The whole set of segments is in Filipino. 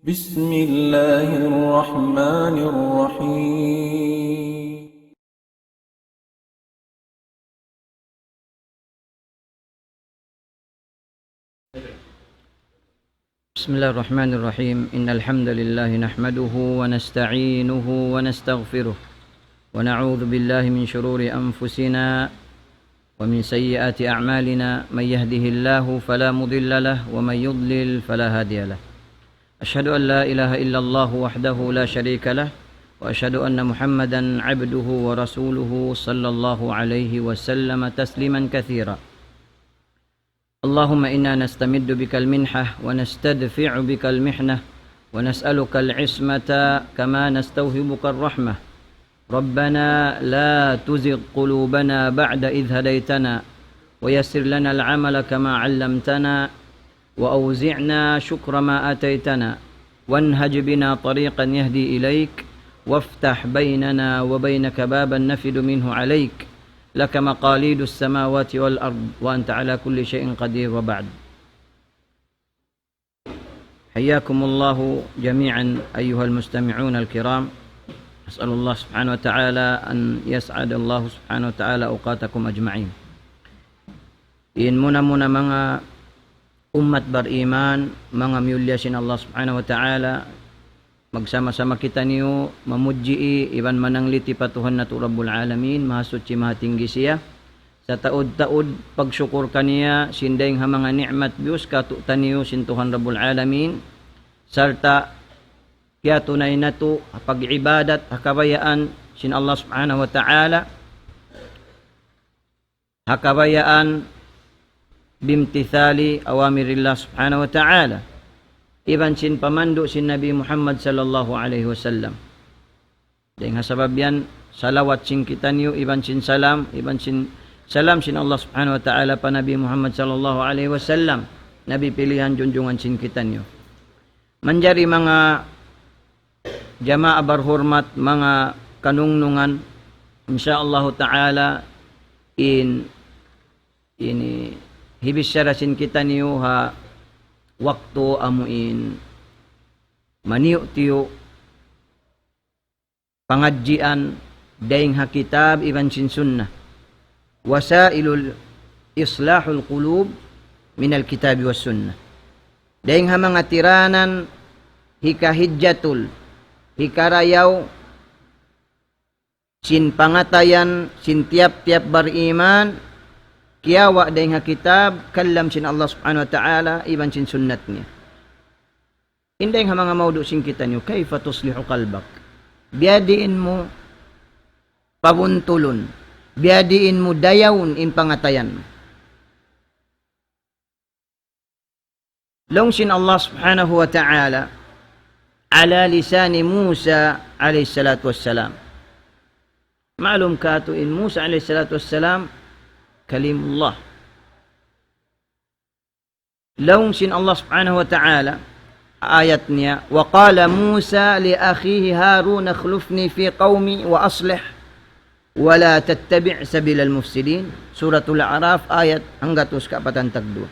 بسم الله الرحمن الرحيم بسم الله الرحمن الرحيم إن الحمد لله نحمده ونستعينه ونستغفره ونعوذ بالله من شرور أنفسنا ومن سيئات أعمالنا من يهده الله فلا مضل له ومن يضلل فلا هادي له أشهد أن لا إله إلا الله وحده لا شريك له وأشهد أن محمدا عبده ورسوله صلى الله عليه وسلم تسليما كثيرا اللهم إنا نستمد بك المنحة ونستدفع بك المحنة ونسألك العصمة كما نستوهبك الرحمة ربنا لا تزغ قلوبنا بعد إذ هديتنا ويسر لنا العمل كما علمتنا وأوزعنا شكر ما آتيتنا وانهج بنا طريقا يهدي إليك وافتح بيننا وبينك بابا نفد منه عليك لك مقاليد السماوات والأرض وأنت على كل شيء قدير وبعد حياكم الله جميعا أيها المستمعون الكرام أسأل الله سبحانه وتعالى أن يسعد الله سبحانه وتعالى أوقاتكم أجمعين إن muna mga umat beriman mga miulyasin Allah subhanahu wa ta'ala magsama-sama kita niyo mamuji iban manangliti patuhan nato Rabbul Alamin mahasuci mahatinggi siya sa taod-taod pagsyukur kaniya sindayng ha mga ni'mat Diyos katutan niyo sintuhan Rabbul Alamin sarta kaya tunay nato pag-ibadat hakabayaan sin Allah subhanahu wa ta'ala hakabayaan bimtithali awamirillah subhanahu wa ta'ala iban sin pamandu sin Nabi Muhammad sallallahu alaihi wasallam dahil sabab yan salawat sin kita niyo iban sin salam sin Allah subhanahu wa ta'ala pa Nabi Muhammad sallallahu alaihi wasallam nabi pilihan junjungan sin kita niyo manjari mga jamaah berhormat mga kanungnungan insyaallah ta'ala ini hibis syarasin kita niyo ha waktu amuin maniu tiyo pangadjian daing ha kitab iban sin sunnah wasailul islahul qulub minal kitab was sunnah daing ha mga tiranan hikahijjatul hikarayaw sin pangatayan sin tiap-tiap beriman kiyawa daing ha kitab kallam sin Allah subhanahu wa ta'ala iban sin sunnat niya inday ha mga maudu sin kita niyo kayfa tuslihu qalbak biadiin mo pabuntulon biadiin mo dayawon in pangatayan long sin Allah subhanahu wa ta'ala ala lisani Musa alayhi salatu wassalam ma'lum kato in Musa alayhi salatu wassalam kalimullah laung sin Allah subhanahu wa ta'ala ayatnya wa qala Musa li akhihi Harun akhlufni fi qaumi wa aslih wa la tattabi' sabilal mufsidin suratul a'raf ayat hanggatus kapatan tagdua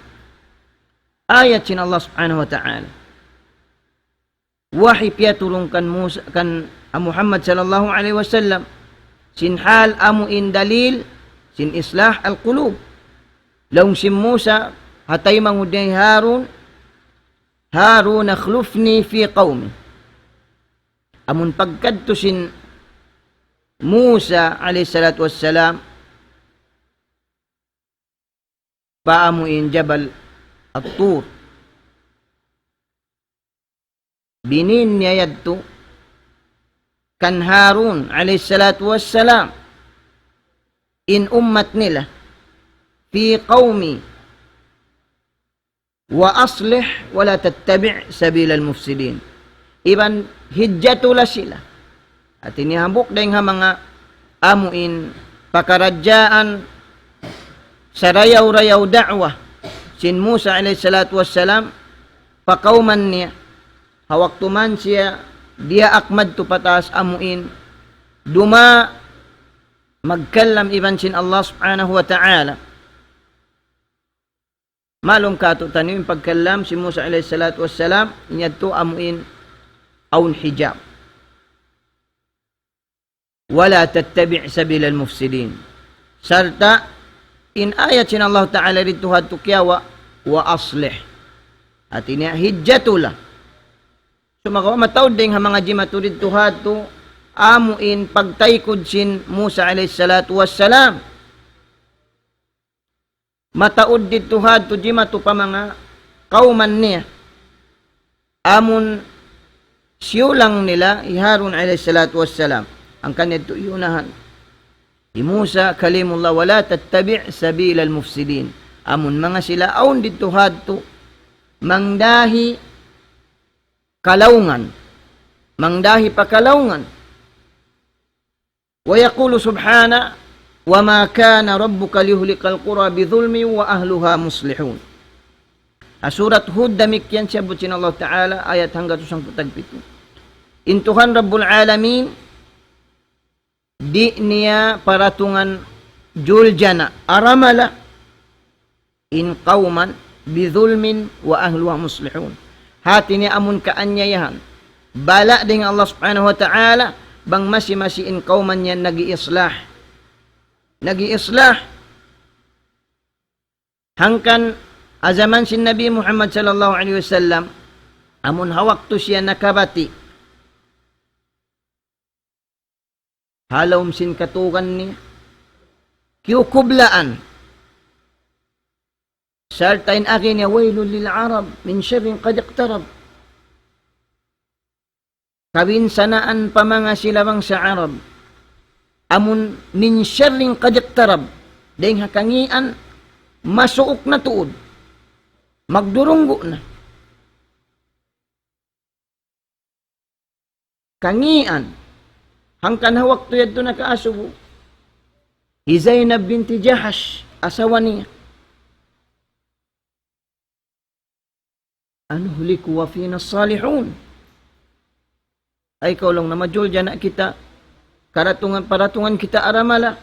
ayat sin Allah subhanahu wa ta'ala wahi piaturungkan Musa kan Muhammad sallallahu alaihi wasallam sin hal amu in dalil sin islah al-qulub laung si Musa hatay manguday Harun akhlufni fi qawmi amun pagkadto sin Musa alayhi salatu wassalam paamuin jabal at-tur binin niya yadto kan Harun alayhi salatu wassalam in ummat nila fi qawmi wa aslih wa la tattabi' sabilal mufsidin iban hijjatula sila at inihambok dahing ha mga amuin pakaradyaan sarayaw-rayaw da'wah sin Musa alayhi salatu wassalam pakauman niya hawaktuman siya dia akmad tu patas amuin duma magkallam iban sin Allah subhanahu wa ta'ala malum kato tanim pagkallam si Musa alayhi salatu wassalam inyadto amuin aw hijab. Wala tattabi' sabila al-mufsidin. Sarta in ayat sin Allah Ta'ala dito hadto kiyawa wa aslih. At ini hijjatula. So matawd ding ha mga jimatu dito hadto amuin pagtaykod sin Musa alayhi salatu wassalam. Mataod dito hadto jimatu pa mga kauman niya. Amun siyulang nila Harun alayhi salatu wassalam. Ang kanya tuyunahan. Di Musa kalimullah wala tattabi' sabila al-mufsidin. Amun mga sila aun dito hadto mangdahi kalaungan. Mangdahi pakalaungan. Wa yaqulu subhana wa ma kana rabbuka liyuhlikal qura bidhulmi wa ahluha muslihun. Surat Hud damikyan siya butin Allah Ta'ala ayat hanggang 37. Intuhan Rabbul Alamin di niya paratungan juljana aramala in qauman bidhulmin wa ahluha muslihun. Hati niya amun kaanyayahan bala ding Allah Subhanahu wa Ta'ala bang masi-masi in qauman yan nagi-islah hangkan azaman sin Nabi Muhammad sallallahu alaihi wasallam amun hawak to siya nakabati halawm sin katukan niya kiyukublaan sartain akin niya wailul lil arab min syarrin qad iqtarab. Kabinsanaan pa mga silawang sa Arab amun min syarrin qad iqtarab dahing hakangian masuok na tuod magdurunggo na kangian hangkan hawak to yadto nakaasubo. Zainab binti Jahash asawa niya. Anuhliku wa fina salihun. Ay ikaw lang na majul dyan na kita. Paratungan kita aramala.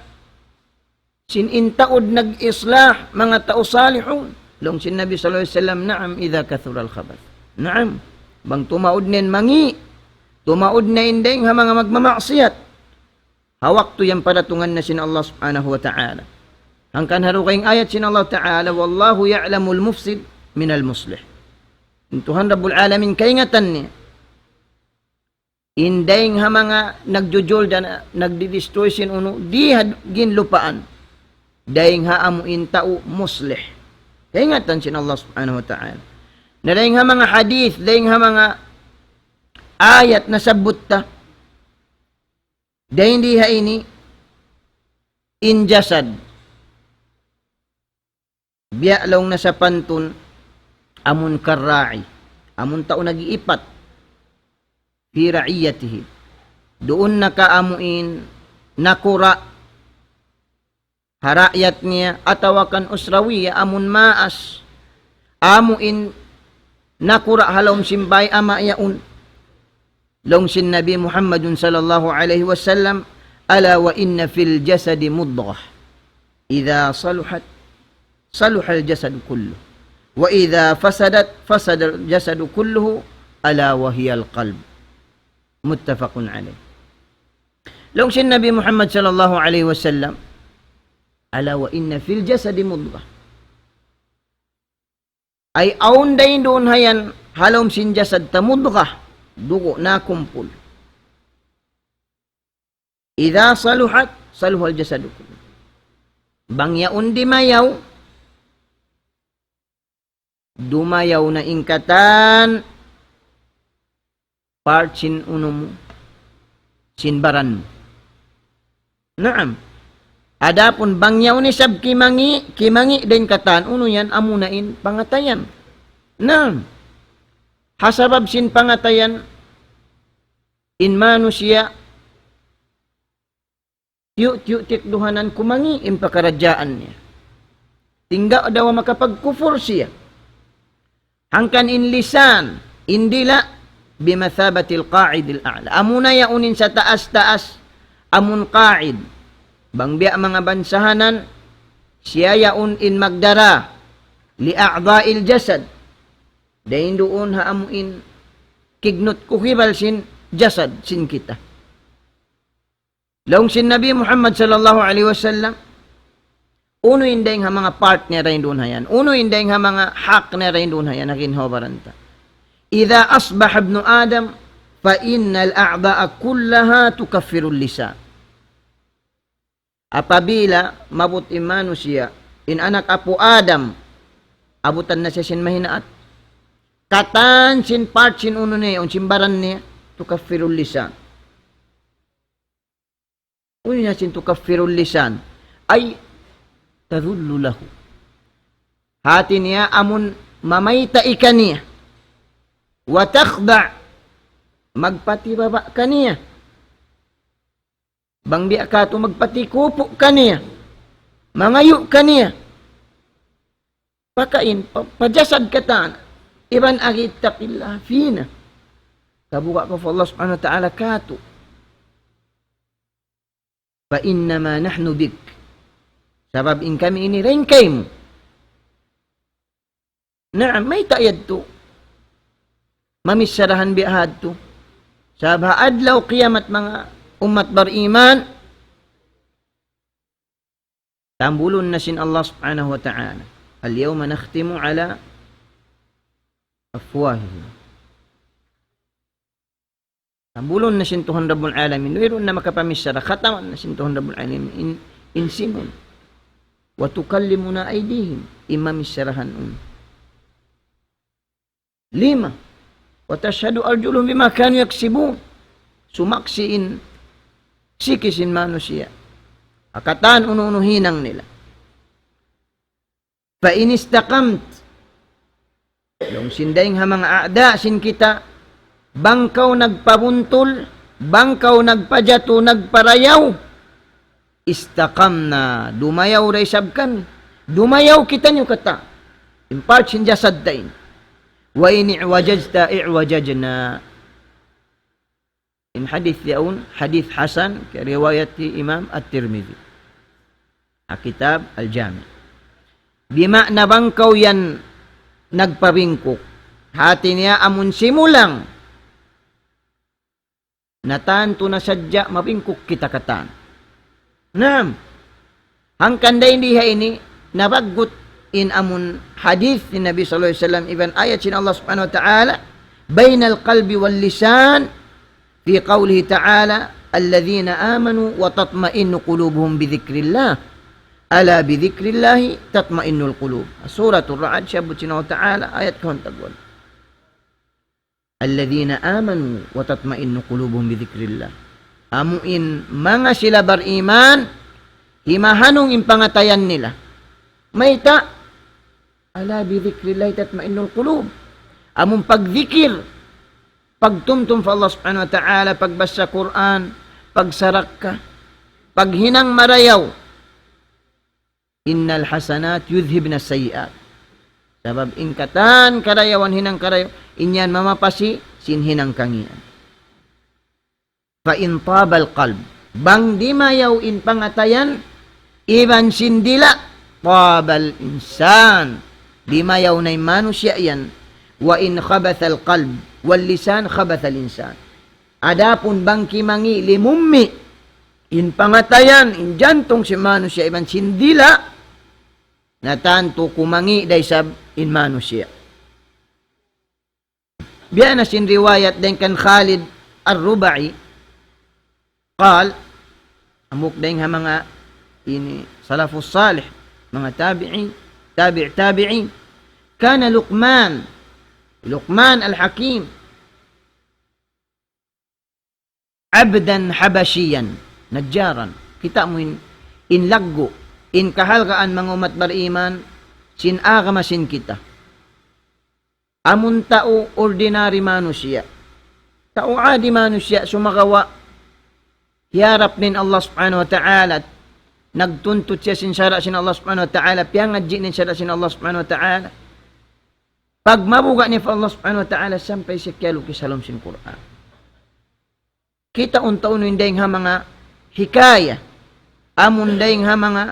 Sinintaod nag-islah mga tao salihun. Long sin Nabi sallallahu alaihi wasallam na'am idha kathura al-khabath. Na'am. Bang tumaod nin mangi. Tumaod na indeng ha mga magmamaksiyat. Hawak to yung paratungan na sin Allah subhanahu wa ta'ala. Hangkan harukayng ayat sin Allah ta'ala, wallahu ya'lamul mufsid minal muslih. Intuhan Rabbul Alamin kaingatan niya. Indeng ha mga nagjujul na nagdi-destroy sin uno, di ginlupaan. Daing ha amuin tao muslih. Kaingatan sin Allah subhanahu wa ta'ala. Na daing ha mga hadith, daing ha mga ayat na sabut ta dahil hindi ha ini injasad biyalaw na sa pantun amun karra'i amun tao nag-iipat fi ra'iyatihi doon nakaamuin nakura harayat niya atawakan usrawiya amun maas amuin nakura halawm simbay ama yaun long sin Nabi Muhammadun sallallahu alaihi wasallam ala wa inna fil jasadi mudghah idza saluhat saluha al jasad kullu wa idza fasadat fasada al jasad kulluhu ala wa hiya al qalb muttafaqun alayh. Long sin Nabi Muhammad sallallahu alaihi wasallam ala wa inna fil jasadi mudghah ay aun dain doon hayan halom sin jasad ta mudghah dugo na kumpul. Idza saluhat saluha al-jasad kullu. Bang yaun di mayaw dumayaw na ingkatan part sin uno mo sin baran mo. Naam. Adapun bang yaw ni sab kimangi din katan uno yan amunain pangatayan. Naam. Hasabab sin pangatayan in manusia tiyo tikduhanan kumangi impakaradyaan niya. Tingga daw makapagkufur siya. Hangkan in lisan indila bimathabatil qa'idil a'la. Amuna yaunin sa taas-taas amun qa'id. Bangbiya mga bansahanan siya yaun in magdara li a'dha'il jasad. Dahin doon haamuin kignot kuhibal sin jasad sin kita. Laung sin Nabi Muhammad sallallahu alaihi wasallam, uno indeng ha mga partner rin doon hayan. Uno indeng ha mga hak na rin doon hayan, nakin hobaranta. Idha asbah ibnu Adam, fa innal a'da'a kullaha tukaffiru lisan. Apabila mabut manusia, in anak apo Adam, abutan na siya sin mahinaat. Katan sin part sin uno niya, sin baran niya, tukaffirul lisan. Uno niya sin tukaffirul lisan, ay tadullu lahu. Hati niya amun mamayta ika niya, wa takhda' magpatibaba ka niya. Bang di ka to magpatikupo ka niya, mangayo ka niya. Pakain, pajasad katan, iban agit taqillah fina. Kabuka ko Allah subhanahu wa ta'ala kato. Fa innama nahnu bik. Sabab in kami ini ringkay mo. Naam, may tayad to. Mamisarahan biahad to. Sabab adlaw qiyamat mga umat bariman. Tambulun na sin Allah subhanahu wa ta'ala. Al-yawma nakhtimu ala afwahihim. Tambulun na sin Tuhan Rabbul Alamin. Mayroon na makapamisara. Khataman na sin Tuhan Rabbul Alamin. Insimun. Wa tukallimuna aydihim. Imamisarahan Lima. Wa tashhadu arjuluhum bima kanu yaksibun. Sumaksiin sikisin manusia. Akatan ununuhinang nila. Fa in istaqamt, yung sindaing ha mga aada sin kita, bangkaw nagpabuntol, bangkaw nagpajato, nagparayaw, istaqamna, dumayaw ray sabkan, dumayaw kita nyo kata, in part sin jasad dain, wa in i'wajajta i'wajajna. In hadith yaun, hadith Hasan, riwayat Imam At-Tirmidhi. Kitab Al-Jami. Bima na bangkaw yan nagpabingkok. Hati niya amun simulang. Natanto na sadya mabingkok kita katan. Naam. Hangkanda hindi ini nabagot in amun hadith ni Nabi sallallahu alaihi wasallam ibn ayat sin Allah subhanahu wa ta'ala bainal qalbi wal lisan fi qawlihi ta'ala alladhina amanu wa tatma'innu qulubuhum bi dzikrillah. Ala bi dzikrillahi tatma'innul qulub. Suratul Ra'd syabut sinaw ta'ala ayat kahon tagwal. Alladhina amanu wa tatma'innu qulubuhum bi dzikrillah. Amuin mga sila bariman himahanong impangatayan nila. Mayta ala bi dzikrillahi tatma'innul qulub. Among pagzikir, pagtumtum sa Allah subhanahu wa ta'ala, pagbasa Quran, pagsarak ka, paghinang marayaw, innal hasanat yudhibna sayiat. Sabab ingkatan karayawan hinang karayaw, inyan mamapasi sin hinang kangian. Fa in tabal qalb, bang di mayaw in pangatayan, iban sindila, tabal insan, di mayaw na manusia yan, wa in khabathal qalb, wal lisan khabathal insan. Adapun bang kimangi limummi, in pangatayan, in jantong si manusia, iban sindila, na tanto kumangi day sab in manusia. Biya na sin riwayat din kan Khalid Ar-Rubai, qal, amuk din ha mga ini salafus salih, mga tabi'in, kana Luqman al-Hakim, abdan habashiyan, najjaran. Kita mo in laggo, in kahalgaan mga umat bariman, sin agamasin kita. Amun tao ordinary manusia. Tao adi manusia sumagawa. Hiarap nin Allah subhanahu wa ta'ala. Nagtuntut siya sin syara sin Allah subhanahu wa ta'ala. Piyangadji nin syara sin Allah subhanahu wa ta'ala. Pag mabuga ni Allah subhanahu wa ta'ala, sampay siya kiyalo kisalom sin Quran. Kita unta-uno indayang ha mga hikaya. Amun dayang ha mga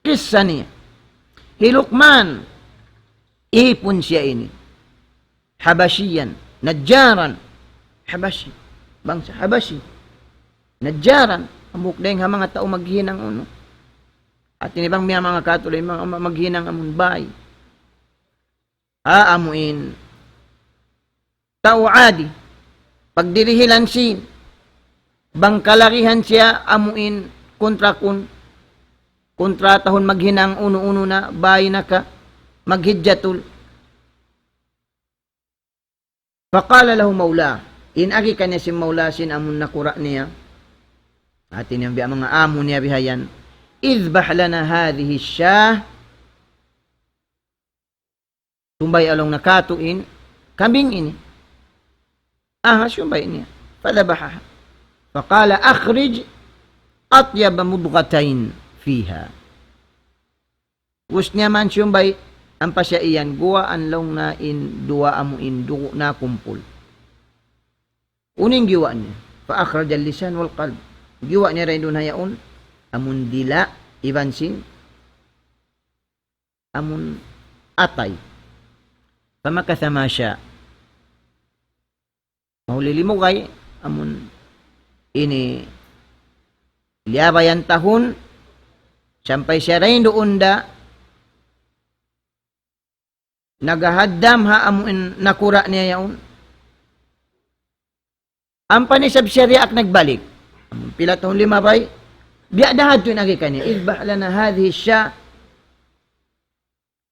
kisah niya. Hilukman, ipon siya ini. Habashiyan, Najjaran, Habashi, bangsa Habashi. Najjaran, amok dahing ha mga tao maghinang uno. At inibang mga katuloy, mga maghinang amon bay. Aamuin, tao adi, pagdirihilan sin, bangkalarihan siya, amuin, kontra tahon maghinang uno-uno na, bay na ka, maghidjatul. Faqala lahu maula, inagi kanya si maula sin amun nakura niya, atin yung mga amo niya bihayan, izbah lana hadhihi syah, tumbay along nakatuin, kambing ini. Ahas yung bay niya. Fadabahaha. Faqala akhrij atyaba mudghatain fiha. Gusto niya man siyang bay, ang pasya iyan, guwa anlong na in dua amuin dugo na kumpul. Uning giwa niya. Fa-akhraj al-lisan wal qalb. Giwa niya rin doon hayaon. Amun dila, ibansin. Amun atay. Pamakasama siya. Mahulilimugay. Amun ini liabayan tahun. Sampay siya rin doon da. Nagahaddam ha amun nakura niya yaon. Ang panisab syariya ak nagbalik. Pila tahun 5 bay. Biya dahad to nagi kanya. Izbah lana hadhihi syah.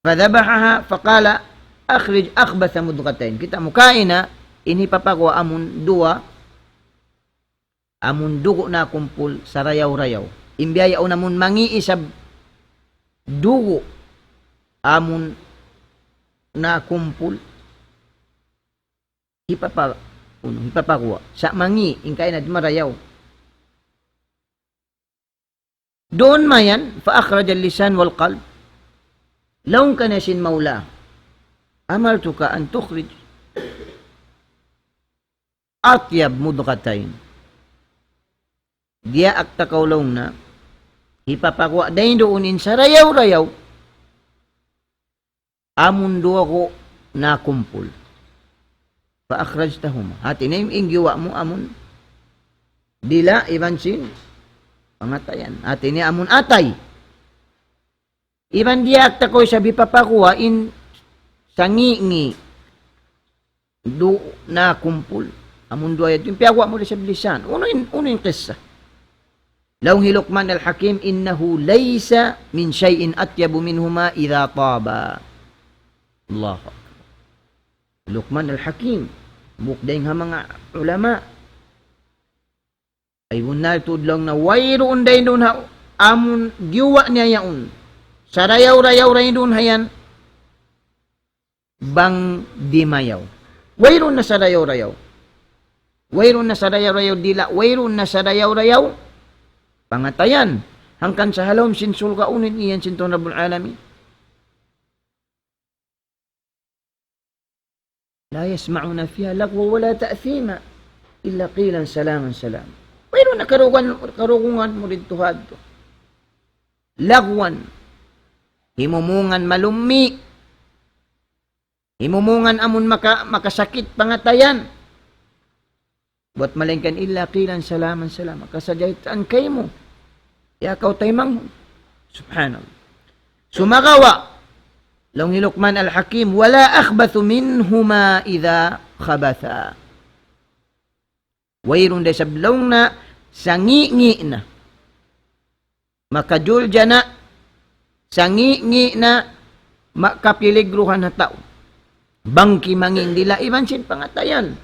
Fadhabahaha faqala akhrij akhbatha mudghatain. Kita mukain na ini papakwa amun dua amun dugo na kumpul sa rayaw-rayaw. Imbiyaya o namun mangiisab dugo amun na kumpul hipapakwa sa mangi ingkay na marayaw. Doon mayan fa akhraj al-lisan wal qalb. Law kana sin maula amartuka an tukhrij atyab mudghatain. Dia akta kaulong na hipapakwa dahin doonin sa rayaw-rayaw amun duwa ko na kumpul. Pa-akhrajtahum. Hati na yung inggiwa mo amun dila ibansin pangatayan. Hati ni amun atay. Iban dia akta ko sabi papakuha in sangi-ngi do na kumpul. Amun duwa yung piyagwa mo sa bilisan. Uno yung kisa. Law Luqman al-Hakim innahu laysa min shay'in atyabu minhuma idha taba. Allah. Luqman al-Hakim. Bukdaing ha mga ulama. Ay bunal tudlong na wayroon dahin doon ha. Amun giwa niya yaon. Sa rayaw-rayaw rin doon hayan. Bang dimayaw. Wayroon na sa rayaw-rayaw. Wayroon na sa rayaw-rayaw dila. Wayroon na sa rayaw-rayaw. Pangatayan. Hangkan sa halom sinsul kaunin iyan sintong Rabbul Alamin. La yasma'una fiha lagwa wala ta'thima illa qilan salaman salam. Pero na karugungan mo rin tuhad to. Lagwan. Himumungan malumi. Himumungan amon makasakit pangatayan. Buat malingkan illa qilan salaman salam. Kasadyaitan kayo mo. Yakaw taymang. Subhanallah. Sumagawa. Law Luqman al-Hakim wala akhbathu minhuma idha khabatha. Wayrun day sablong na sangi-ngi na. Makajulja na sangi-ngi na makapiligruhan na tao. Bangki mangin dila ibansin pangatayan.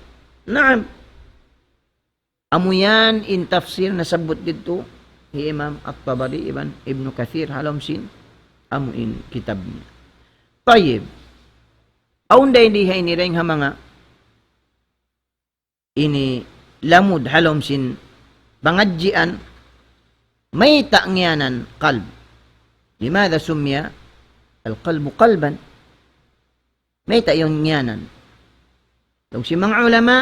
Naam. Amuyan in tafsir na sabot dito ni Imam At-Tabari Ibn Kathir halomsin amuin kitab niya. Tayyib. Aunda hindi hay nireng ha mga ini lamud halomsin bangadjian may ta'ngyanan qalb. Limada sumya al-qalbu qalban? May ta'yongyanan. Kung si mga ulama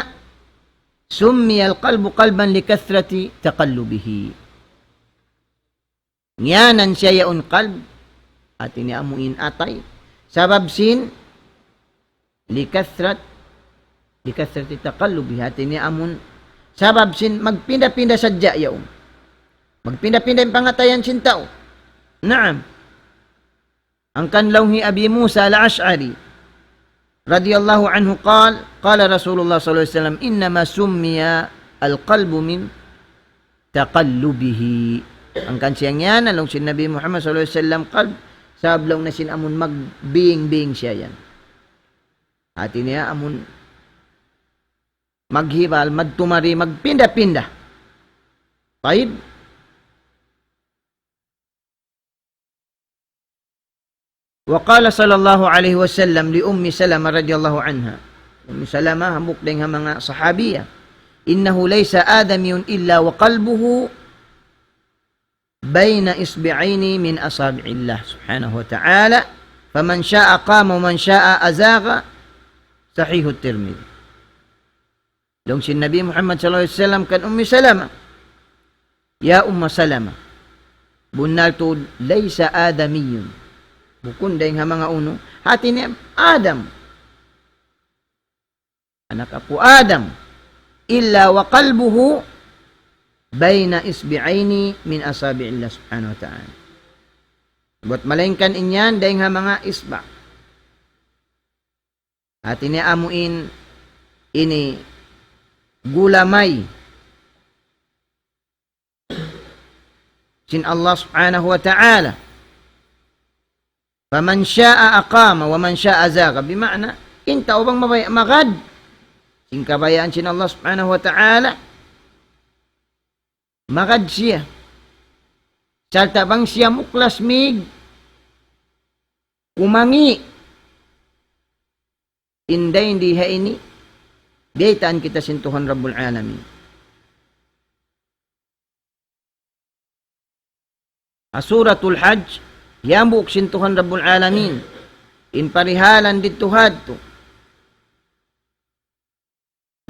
sumya al-qalbu qalban likathrati taqallubihi. Nyanan siya yaon qalb at iniamuin atay sabab sin likathrat Likathrati taqallubi, hati niya amun sabab sin magpinda-pinda sadya yaw. Magpinda-pinda yung pangatayan sin tao. Naam. Ang kanlawhi Abi Musa al-Ash'ari radiyallahu anhu qala Rasulullah sallallahu alaihi wasallam innama summiya al-qalbu min taqallubihi. Ang kansiyang yan along sin Nabi Muhammad sallallahu alaihi wasallam qalb sablaw na sin amun magbing-bing siya yan. Hati niya amun maghibal, magtumari, magpinda-pinda. Taib. Wa qala sallallahu alaihi wasallam li Ummi Salama radhiyallahu anha. Ummi Salama hamuk ding mga sahabiya. Innahu laysa adamiyun illa wa qalbuhu bayna isbi'aini min asabi'illah subhanahu wa ta'ala. Faman syaa'a qama wa man syaa'a azagha. Sahih at-Tirmidzi. Dong si Nabi Muhammad sallallahu alaihi wasallam kan Ummi Salama. Ya Umma Salama. Bunal tu laysa adamiyun. Bukun dahing mga uno. Hati ni Adam. Anak ako Adam. Illa wa qalbuhu bayna isbi'aini min asabi'illah subhanahu wa ta'ala. Buat malaingkan inyan dahing mga isba. Hati ni amuin ini gulamay sin Allah subhanahu wa ta'ala. Faman syaa'a aqama wa man syaa'a zaga. Bima'na, inta ubang magad. Sin kabayaan sin Allah subhanahu wa ta'ala. Magad siya. Salta bang siya muklas mig. Kumangi. Inday hindi ha ini. Biyaitaan kita sin Tuhan Rabbul Alamin. Suratul Hajj. Yambuk sin Tuhan Rabbul Alamin. In parihalan dito hadto.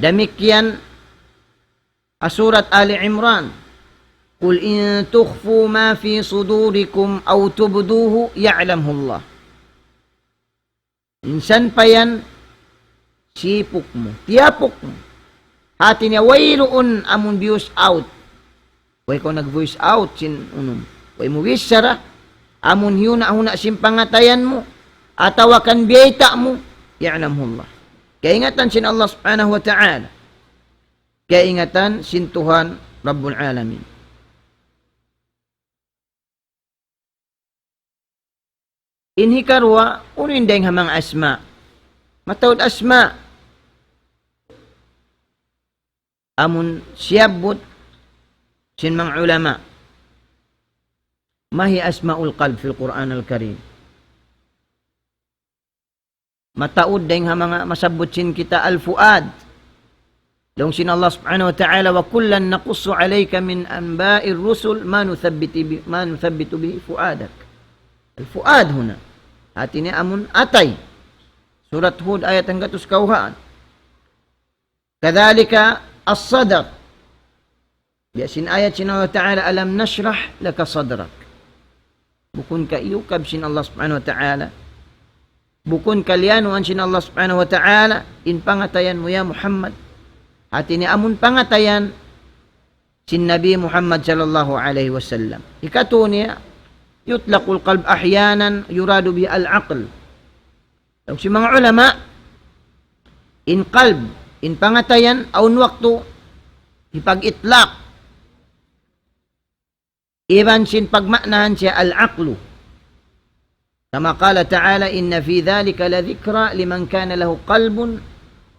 Damikyan surat Ali Imran. Qul in tukhfu ma fi sudurikum aw tubduhu ya'lamhu Allah. Insan pa yan, sipok mo, tiyapok mo. Hati niya, wayroon amon views out. Way ko nag-voice out sin unum. Way mo wish sara. Amun huna sin pangatayan mo. Atawakan biyayta mo. Ya'lamhu Allah. Kaingatan sin Allah subhanahu wa ta'ala. Kaingatan sin Tuhan Rabbul Alamin. Inhikarwa, unin dahing hamang asma. Matawad asma. Amun siyabot sin mga ulama. Mahi asma'ul qalb fil Quran al-Karim. Mataud dahing mga masabot sin kita al-fuad. Dong sin Allah subhanahu wa ta'ala wa kullan naqussu alayka min anba'ir rusul ma nuthabbitu bihi fuadak. Al-fuad huna. Hati ni amun atay. Surat Hud ayat ang gatus kauhaan. Kadhalika as-sadaq. Biasin ayat sin Allah ta'ala alam nashrah laka sadrak. Bukun ka iukab sin Allah subhanahu wa ta'ala. Bukun kalyanuan sin Allah subhanahu wa ta'ala. In pangatayan mo ya Muhammad. Hati ni amun pangatayan sin Nabi Muhammad sallallahu alaihi wasallam. Ikatu niya, yutlaqul qalb ahyanan yuradu bihi al-aql. Yung si mga ulama, in qalb, in pangatayan, aun waktu, ipag-itlaq. Iban sin pagmaknahan siya al-aqlu. Kama qala ta'ala, inna fi dhalika la dhikra liman kana lahu qalbun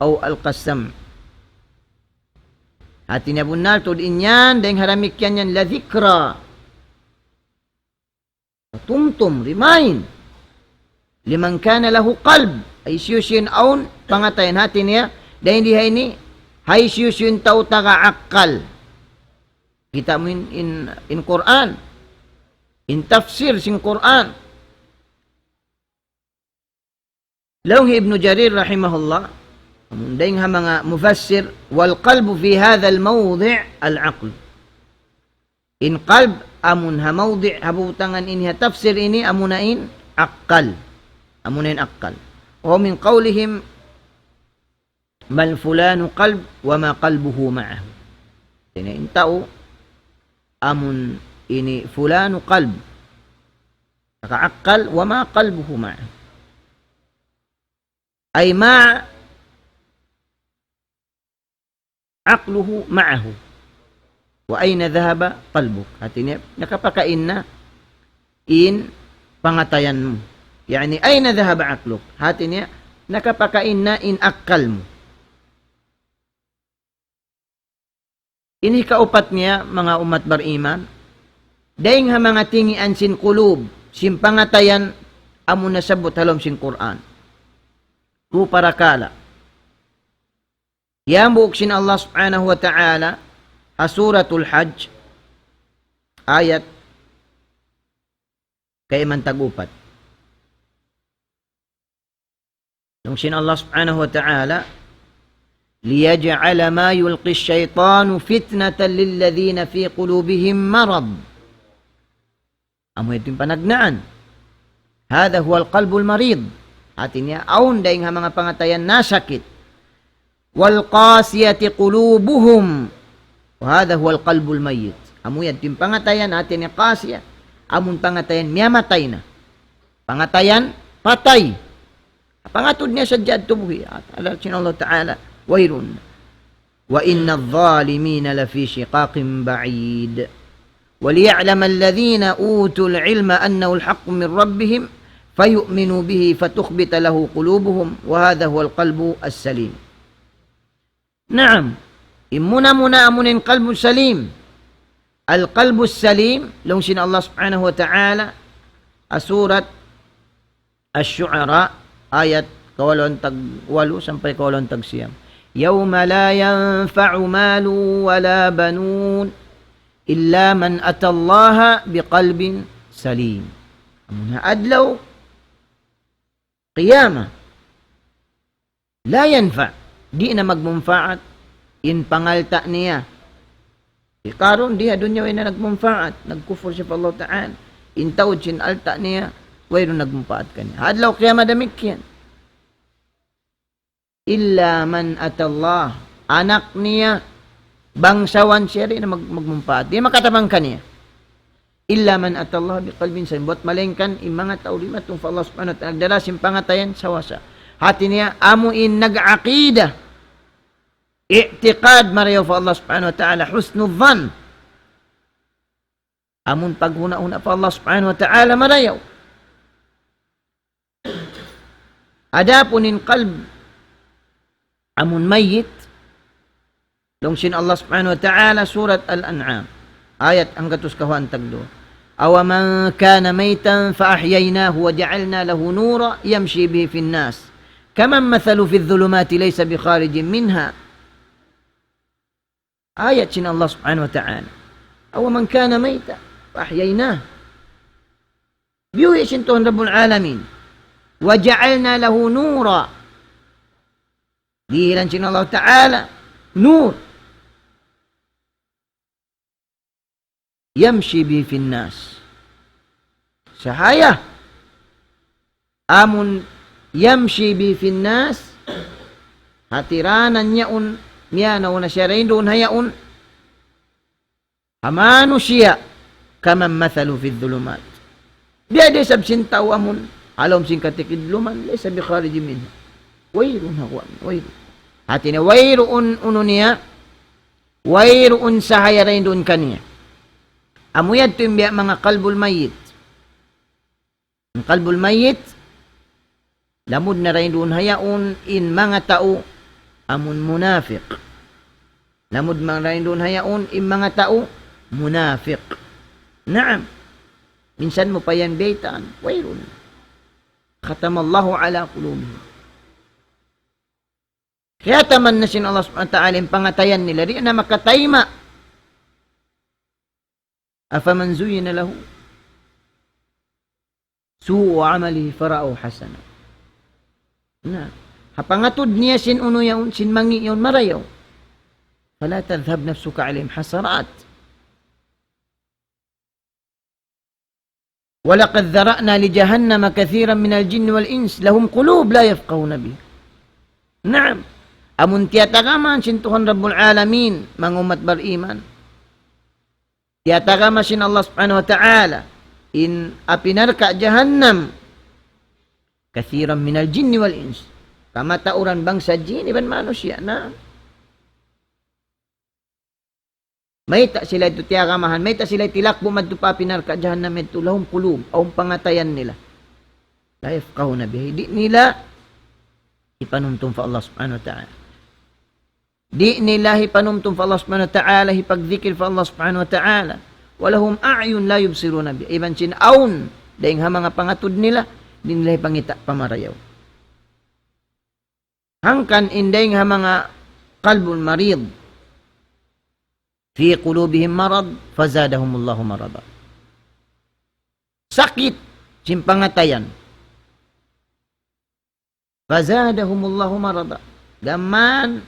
aw al-qasam. Hati niya bunal, tudin yan, dahil haramik yan la dhikra. Tumtum, remind. Liman kana lahu qalb, ay siyusin aun, pangatayan hati niya, dahil hindi ini, hay siyusin tau taga akal. Kita mo in Quran, in tafsir sin Quran. Lawhi Ibn Jarir rahimahullah, dahil mga mufassir, wal qalbu fi hadha al-mawdi' al-aql. In qalb, amun ha mawdi' habutangan ini ha tafsir ini, amunain akal. Amunain akal. O min qawlihim, Bal fulanu qalb wa ma qalbuhu ma'ahu. Ini intao amun ini fulanu qalb. Nakaakal wa ma qalbuhu ma'ahu. Ay ma aqluhu ma'ahu. Wa ayna dhahaba qalbuk. Artinya nakapakain na in pangatayan mo. Yani ayna dhahaba aqluk. Artinya nakapakain na in akal mo. Ini kaupat niya, mga umat bariman, dahing ha mga tingian sin kulub, sin pangatayan, amo nasabot halom sin Quran. Ku parakala. Yambuk sin Allah subhanahu wa ta'ala, ha suratul Hajj, ayat, kay man tagupat. Nung sin Allah subhanahu wa ta'ala, ليجعل ما يلقي الشيطان فتنة للذين في قلوبهم مرض. Amo ito yung panagnaan. هذا هو القلب المريض. Atin niya, aun dahing ha mga pangatayan nasakit. والقاسية قلوبهم. وهذا هو القلب الميت. Amo yan, yung pangatayan atin niya kasya. Amon pangatayan, miyamatay na. Pangatayan, patay. Pangatod niya sa jad tubuhi. Allah Ta'ala, ويل وإن الظالمين لفي شقاق بعيد وليعلم الذين أوتوا العلم أنه الحق من ربهم فيؤمنوا به فتخبت له قلوبهم وهذا هو القلب السليم. نعم إمنا أمن قلب سليم. القلب السليم لو سن الله سبحانه وتعالى سورة الشعراء آية كولون تقولوا سمبري كولون تقسيام يوم لا ينفع مال ولا بنون إلا من أتى الله بقلب سليم. أمنا أدلو قيامة لا ينفع دينا مجمنفعت إن pangalta niya. Karon diha dunya way na nagmunfaat, nagkufur siya pa Allah Ta'ala. In tawad sin alta niya, way ron nagmunfaat kanya. Adlaw qiyamah damik yan. Illa man atallah, anak niya, bangsawan siya rin na magmumpaat. Di makatabang kaniya. Illa man atallah biqalbin salim. Buat malengkan, mga tao lima itong Allah subhanahu wa ta'ala, nagdala simpangatayan sa wasa. Hati niya, amuin nag-aqida. I'tiqad marayaw fa Allah subhanahu wa ta'ala, husnul dhan. Amun paghuna-una pa Allah subhanahu wa ta'ala marayaw. Adapunin qalb, amun mayyit, lungsin Allah subhanahu wa ta'ala surat Al-An'am ayat ang gatus kahuan tagdo. Awaman kana maytan fa ahyaynahu wa ja'alna lahu nura yamshi bihi fin nas kaman mathalu fi dhulumati laysa bi kharijin minha. Ayat sin Allah subhanahu wa ta'ala. Awaman kana maytan fa ahyaynahu biuhi sin Tuhan Rabbul Alamin wa ja'alna lahu nura. Dihilan sin Allah Ta'ala, nur. Yamshi bi finnas. Sahaya. Amun yamshi bi finnas. Hatiranan niyaun. Niya na una siya rin doon hayaun. Hamanu siya. Kaman mathalu fi dhulumat. Biya sabsin tao amun. Alam sin katikidluman. Laysa bi kharijin minha. Wairun hawan, wairun. Hati na wairun uno niya, wairun sahaya rin doon kaniya. Amuyad ito yung mga kalbul mayit. Ang kalbul mayit, lamod na rin doon hayaun in mga tao, amun munafiq. Lamod man rin doon hayaun in mga tao, munafiq. Naam, minsan mo pa yan beitaan, wairun. Khatamallahu ala qulubihim. Kaya taman na sin Allah subhanahu wa ta'ala yung pangatayan nila, di na makatayma. Afaman zuyina lahu su'u amalihi fara'u hasana. Na, hapangatod niya sin uno yaon, sin mangi yaon marayaw. Fala tadhhab nafsuka alayhim hasarat. ولقد ذرأنا لجهنم كثيرا من الجن والإنس لهم قلوب لا يفقهون بها. نعم Amun tiyatagaman sintuhan Rabbul Alamin, mga umat bariman. Tiyatagama sin Allah subhanahu wa ta'ala, in apinarka jahannam, kathiran minal jinni wal ins. Kamatauran bangsa jin, iban manusia na. May ta sila ito tiyagamahan, may ta sila tilakbo madtupa pinarka jahannam ito, lahum kulub, ang pangatayan nila. La yafqahuna bihi, di nila ipanumtum fa Allah subhanahu wa ta'ala. Di nila hipanumtum fa Allah subhanahu wa ta'ala, hipagdikir fa Allah subhanahu wa ta'ala. Walahum a'yun la yubsiruna bi. Iban sinaun, dahil nga mga pangatud nila, di nila hipangita pamarayaw. Hangkan inday nga mga qalbul marid, fi qulubihim marad, fazadahumullahu marada. Sakit, simpangatayan. Fazadahumullahu marada. Gaman,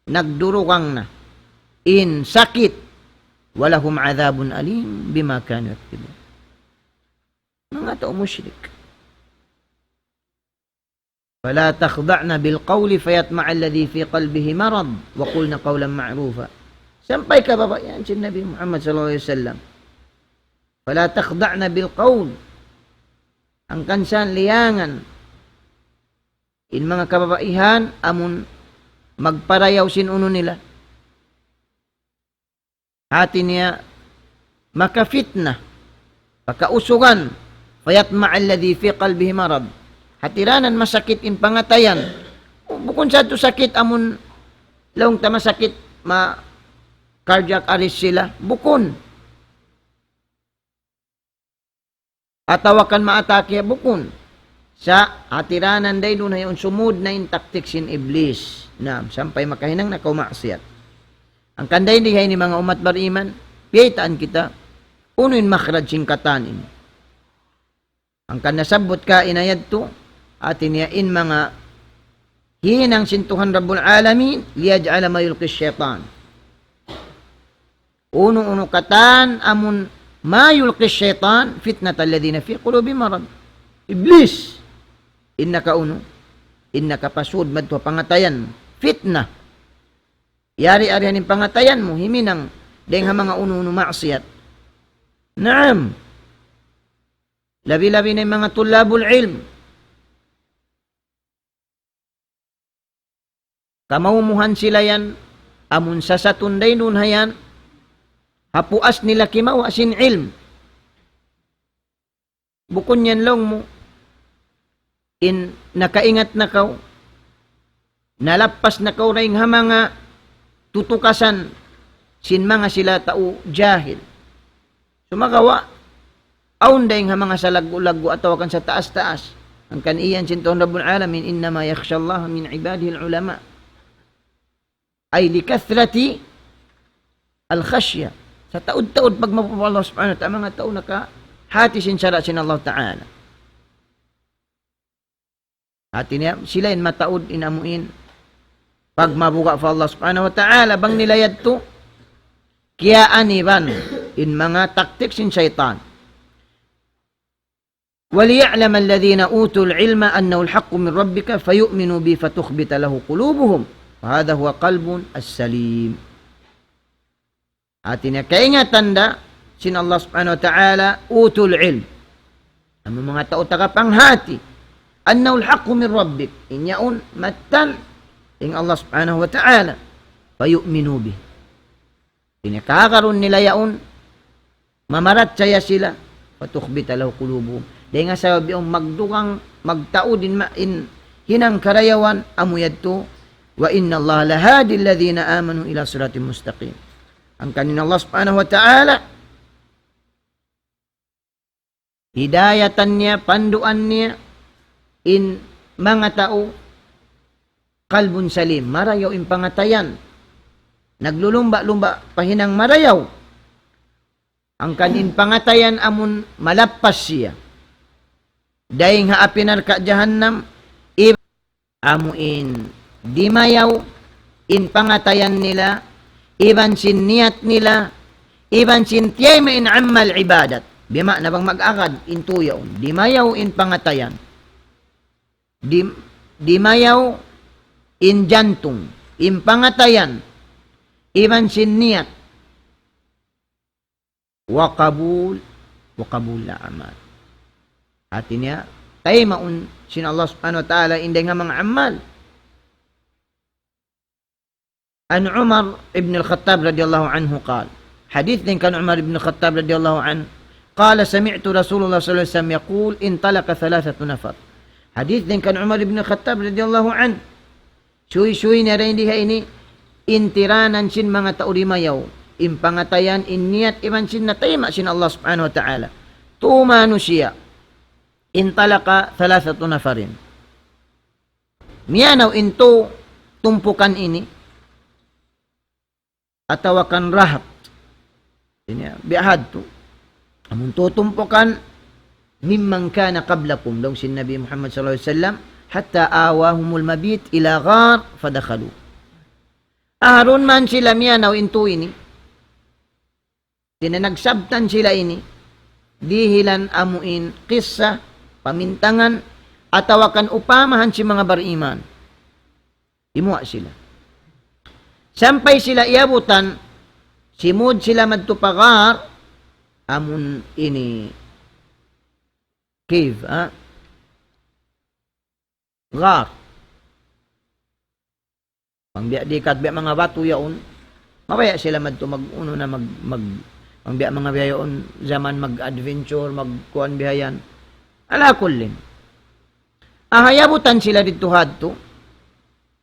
nagdurukang na in sakit walahum adhabun alim bima kanu yaktubun. Mga tao musyrik. Fala takhda'na bil qawli fayatma'a alladhi fi qalbihi marad wa qulna qawlan ma'rufa. Sampai ka ba yan si Nabi Muhammad sallallahu alaihi wasallam? Fala takhda'na bil qawl. Ang kansan liyangan in mga kababaihan amun magparayaw sinuno nila. Hati niya makafitna, pakausugan, fayatma' alladhi fi qalbihi marad. Hatiranan masakit in pangatayan. Bukod sa ito sakit amun laong ta masakit ma cardiac arrest sila. Bukon. Atawakan maatake bukon. Sa hatiranan day doon na yung sumud na yung taktik sin iblis. Na, sampay makahinang nakaumaksiyat. Ang kanday dihay ni mga umat bariman, piyaitaan kita, unuin makhrad singkatanin. Ang kanasabot ka inayad to, atin yain mga hinang sintuhan Rabbul Alamin, liyaj'ala mayulqis syaitan. Uno katan, amun mayulqis syaitan, fitnat alladhina fi qulubi marad. Iblis, innaka pasud madto pangatayan, fitna. Yari-ari haning pangatayan mo, himinang dahil mga uno maksiyat. Naam. Labi-labi na yung mga tulabul ilm. Kamawumuhan sila yan, amun sa satunday nun hayan, hapuas nila kimaw asin ilm. Bukon yan lang mo, in nakaingat na kaw, nalapas na kaw rin nga mga tutukasan sin mga sila tao jahil. Sumagawa, aun dahil nga mga salago-lago at tawakan sa taas-taas. Ang kaniyan sintoon Rabbul Alamin, innama yakhshallaha min ibadihi al-ulama. Ay likathrati al-khashya. Sa taod-taod pag mapapala Allah subhanahu wa ta'ala, mga tao nakahati sin sara sin Allah ta'ala. Hati niya, sila in mataod inamuin. Pag mabuka fa Allah subhanahu wa ta'ala, bang nilayad to, kaya aniban in mga taktik sin syaitan. وَلِيَعْلَمَ الَّذِينَ أُوتُوا الْعِلْمَ أَنَّهُ الْحَقُّ مِنْ رَبِّكَ فَيُؤْمِنُوا بِهِ فَتُخْبِتَ لَهُ قُلُوبُهُمْ وَهَذَا هُوَ قَلْبٌ السَّلِيمٌ. Atin niya, kaingatan da, sin Allah subhanahu wa ta'ala, utul ilm. Ang mga tao tagapanghati, أَنَّهُ الْحَقُّ مِنْ رَبِّكَ. Inyaon, matan, ing Allah subhanahu wa ta'ala, فَيُؤْمِنُوا بِهِ. Pinakakaroon nila yaon, mamarat saya sila, فَتُخْبِتَ لَهُ قُلُوبُهُمْ. Dahil nga sabi yung magdukang magtao din hinang karayawan amuyad to, wa inna Allah lahadi alladhina amanu ila siratim mustaqim. Ang kanina Allah subhanahu wa ta'ala, hidayatan niya, panduan niya, in mga tao, kalbun salim, marayaw in pangatayan, naglulumba-lumba pahinang marayaw, ang kanin pangatayan amun malappas siya, dahil nga apinar ka jahannam, amuin di mayaw, in pangatayan nila, iban sin niyat nila, iban sin tiyay in ammal ibadat, bima na bang mag-akad, in tuyaw, di mayaw in pangatayan, di mayaw, in jantung, in pangatayan, iman sin niyat, wa qabul la amal. Hati niya, tayo maun sin Allah subhanahu wa ta'ala inday nga mga amal. An Umar ibn al-Khattab radiyallahu anhu qal, hadith din kan Umar ibn al-Khattab radiyallahu anhu, qala sami'tu Rasulullah sallallahu alaihi wasallam yaqul intalaqa thalathatu nafar. Hadith din kan Umar ibn al-Khattab radiyallahu anhu, suy-suy na rin diha ini, intiranan sin mga taurimayaw, impangatayan, inniyat, iman sin natayma sin Allah subhanahu wa ta'ala. Tumano siya, intalaqa thalathatu nafarin. Miyanaw into, tumpukan ini, atawakan rahat. Ini biahad to. Amun tutumpukan mimman kana qablakum daw sin Nabi Muhammad sallallahu alaihi wasallam hatta awahumul mabit ila ghar fadakhalu. Aron man sila miyanaw into ini. Tinanagsabtan sila ini. Dihilan amuin kisah, pamintangan, atawakan upamahan si mga bariman. Imuha sila. Sampay sila iabutan, simud sila madtupagar, amun ini cave, gar. Pangbiya di kat biya mga batu yaon, mabaya sila madto mag-uno na pangbiya mga biyayon, zaman mag-adventure, magkuhan biyayan. Ala kullin. Ahayabutan sila dito hadto,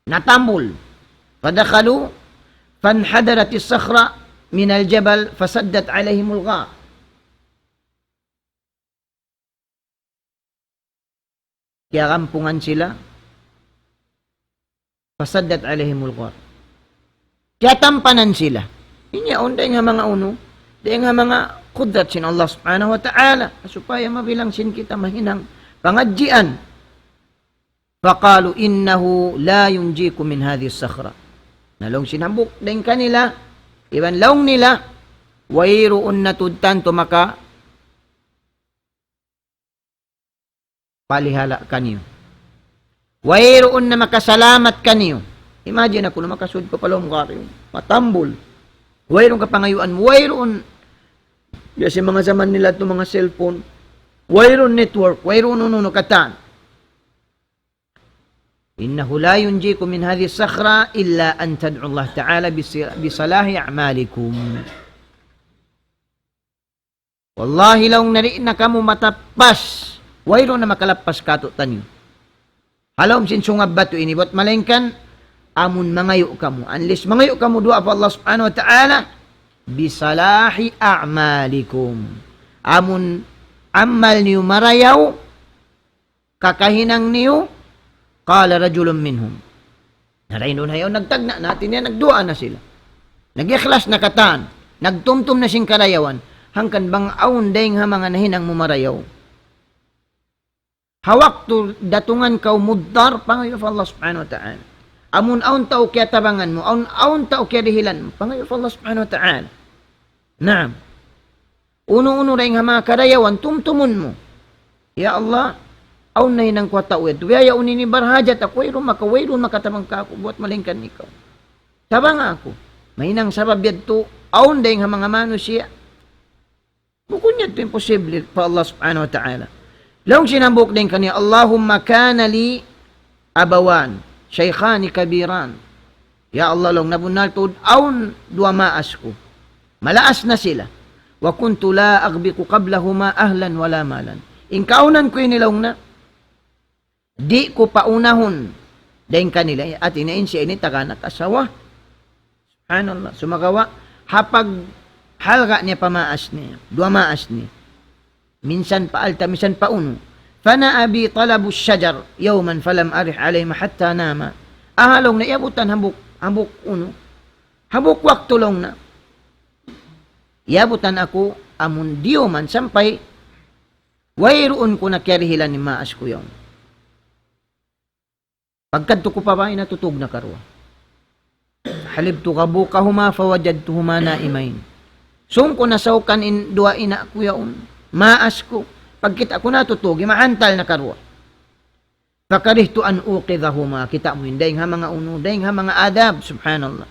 natambol, fadakhalu, فانحدرت الصخرة من الجبل فسدت عليهم الغار. Kaya kampungan sila, fasaddat alaihimul ghar. Kaya tampanan sila. Inyaon day nga mga uno, day nga mga kudrat sin Allah subhanahu wa ta'ala, supaya mabilang sin kita mahinang pangadjian. Faqalu innahu la yunjikum min hadhihi as-sakhra. Nalong sinambuk din kanila, iban laong nila, wairoon na tudtan tumaka, palihala kanyo. Wairoon na makasalamat kanyo. Imagine ako na makasud ko palong kariyo, matambol. Wairoon ka pangayuan, wairoon, kasi mga zaman nila ito mga cellphone, wairoon network, wairoon ununo katan. Innahu la yunjikum min hadhihi as-sakhra illa an tad'u Allah ta'ala bisalahi a'malikum. Wallahi law nari na kamo matapas, wayro na makalapas kato tanyo. Halom sin sungab bato ini bot malengkan amun mangayo kamo. Unless mangayo kamo dua pa Allah subhanahu wa ta'ala bisalahi a'malikum. Amun amal niyo marayaw, kakahinang niyo, qala rajulun minhum. Narayno na yun, nagtagna natin yan, nagdua na sila. Nag-ikhlas na kataan, nagtumtum na sing karayawan, hangkan bang aun dayng ha mga nahinang mumarayaw. Hawak to datungan kau muddar, pangayo of Allah subhanahu wa ta'ala. Amun aun tao kaya tabangan mo, aun tao kaya dihilan mo, pangayo of Allah subhanahu wa ta'ala. Naam. Uno-uno dayng ha mga karayawan, tumtumun mo. Ya Allah, aun na hinang kwa tao ito. Waya unini barhajat ako, wayron makatabang ka ako, buat malingkan ikaw. Tabang ako. Mahinang sabab yadto, aun dahing mga manusia. Bukun yadto imposible pa Allah subhanahu wa ta'ala. Laong sinambok din kaniya, Allahumma kana li abawan, shaykhani kabiran. Ya Allah, long nabunal to, aun dua maas ko. Malaas na sila. Wa kuntu la agbiku qablahuma ahlan wala malan. Inkaunan ko inilaong na, di ko paunahon dahil kanila at inain siya ini taganak asawa. Subhanallah. Sumagawa hapag halga niya pamaas niya. Dua maas niya. Minsan pa alta, minsan pa uno. Fana abi talabu syajar yawman falam arih alayhim hatta nama. Ahalong na iabutan hambuk uno. Hambuk waktu long na. Iabutan ako amun diyo man sampay wayroon ko na kyarihilan ni maas ko yun. Pagkadto ko pa ba inatutog na karwa. Halibtu kabukahuma fawajadtuhuma naimain. Sung ko nasawkan in dua ina ko yaon. Maas ko. Pagkita ko natutog, maantal na karwa. Fakarihtu an uqidhahuma. Kita mo yun. Dahing ha mga uno. Dahing ha mga adab. Subhanallah.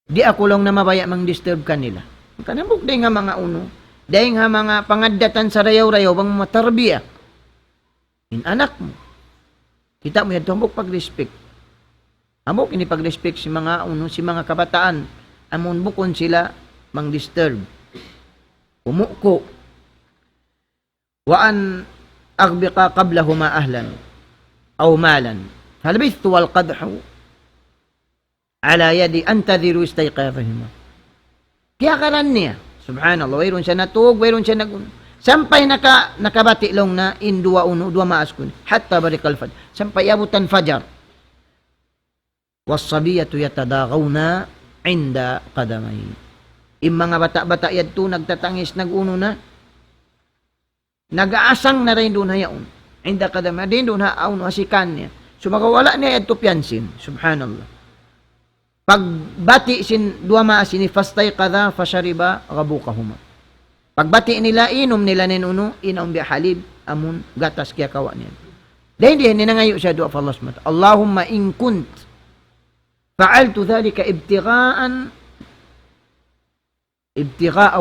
Di ako lang na mabaya mang disturb kanila. Kanabok dahing ha mga uno. Dahing ha mga pangadatan sa rayaw-rayaw. Bang matarbiya. In anak mo. Kita mo yan. Hambok pag-respect. Hambok ini pag-respect si mga uno. Si mga kabataan. Amon bukon sila mang disturb. Umuko. Wa an aghbiqa qablahuma ahlan aw malan. Halbithtu wal qadhu ala yadi antadhiru istayqadhahuma. Kaya karan niya. Subhanallah. Wayron siya natug, wayron siya sampay nakabati long na in dua maas kun. Hatta barikal fajr. Sampay abutan fajar. Was-sabiyatu yatadagawna inda qadamay. Yung mga bata-bata yadto nagtatangis, naguno na. Nag-aasang na rin doon hayaon. Inda kadama din doon hayaon asikan niya. So makawala niya yadto piyansin. Subhanallah. Pagbati sin dua maasin fastay kada fashariba gabukahuma. Pagbati nila inom nila ninuno inom bi halib amun gatas kaya kawa niya. Dahil hindi nangayo siya doa fa Allah subhanahu. Allahumma in kunt fa'altu dhalika ibtigha'a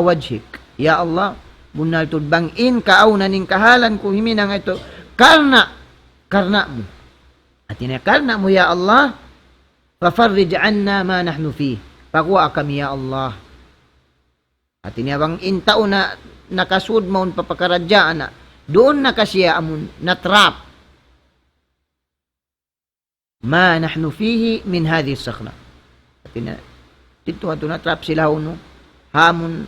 wajhik. Ya Allah, bunal tud bangin kaaw na ning kahalan ko himinang ito karna mo. At ina karna mo ya Allah, fafarrij anna ma nahnu fi. Pagwa kami ya Allah. At ina bang intao na nakasud maun papakaradyaan na doon na kasiya amun natrap. Ma nahnu fihi min hadhihi as-sakhra. At ina dito ato natrap sila uno. Hamon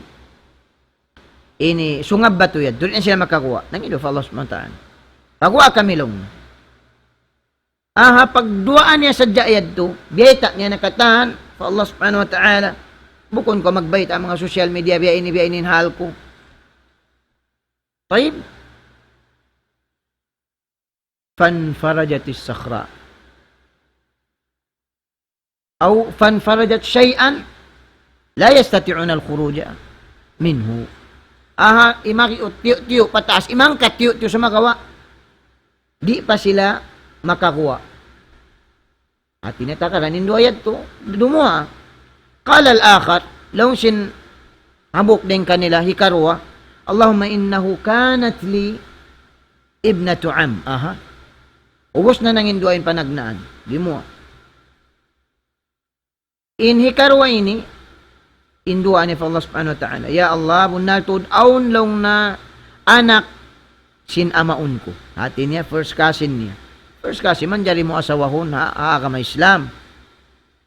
ini sungab bato yan. Doon sila makakuha. Nang ilo Allah subhanahu wa ta'ala. Pagkuha kami long. Pagduaan niya sa jayad to, biyayta niya nakatahan fa Allah subhanahu wa ta'ala. Bukon ko magbayit ang mga social media biyainin hal ko. Taib. Fanfarajatis sakhra. Aw fanfarajat shay'an la yastati'una al-khuruja minhu. Imaki tiyo pataas, imangkat tiyo sa magawa. Di pa sila makakuha. At tinatakaran nindo ayat to, dumuha. Qala al-akhar, law sin habok din kanila hikarwa, Allahumma innahu kanat li ibnatu am. Ubos na nang induayin panagnaan. Di mo. In hikarwa ini indua ni Allah subhanahu wa ta'ala. Ya Allah, bunal tud aun long na anak sin amaun ko. Hati niya, first cousin niya. First cousin, man jari mo asawahon, kama Islam.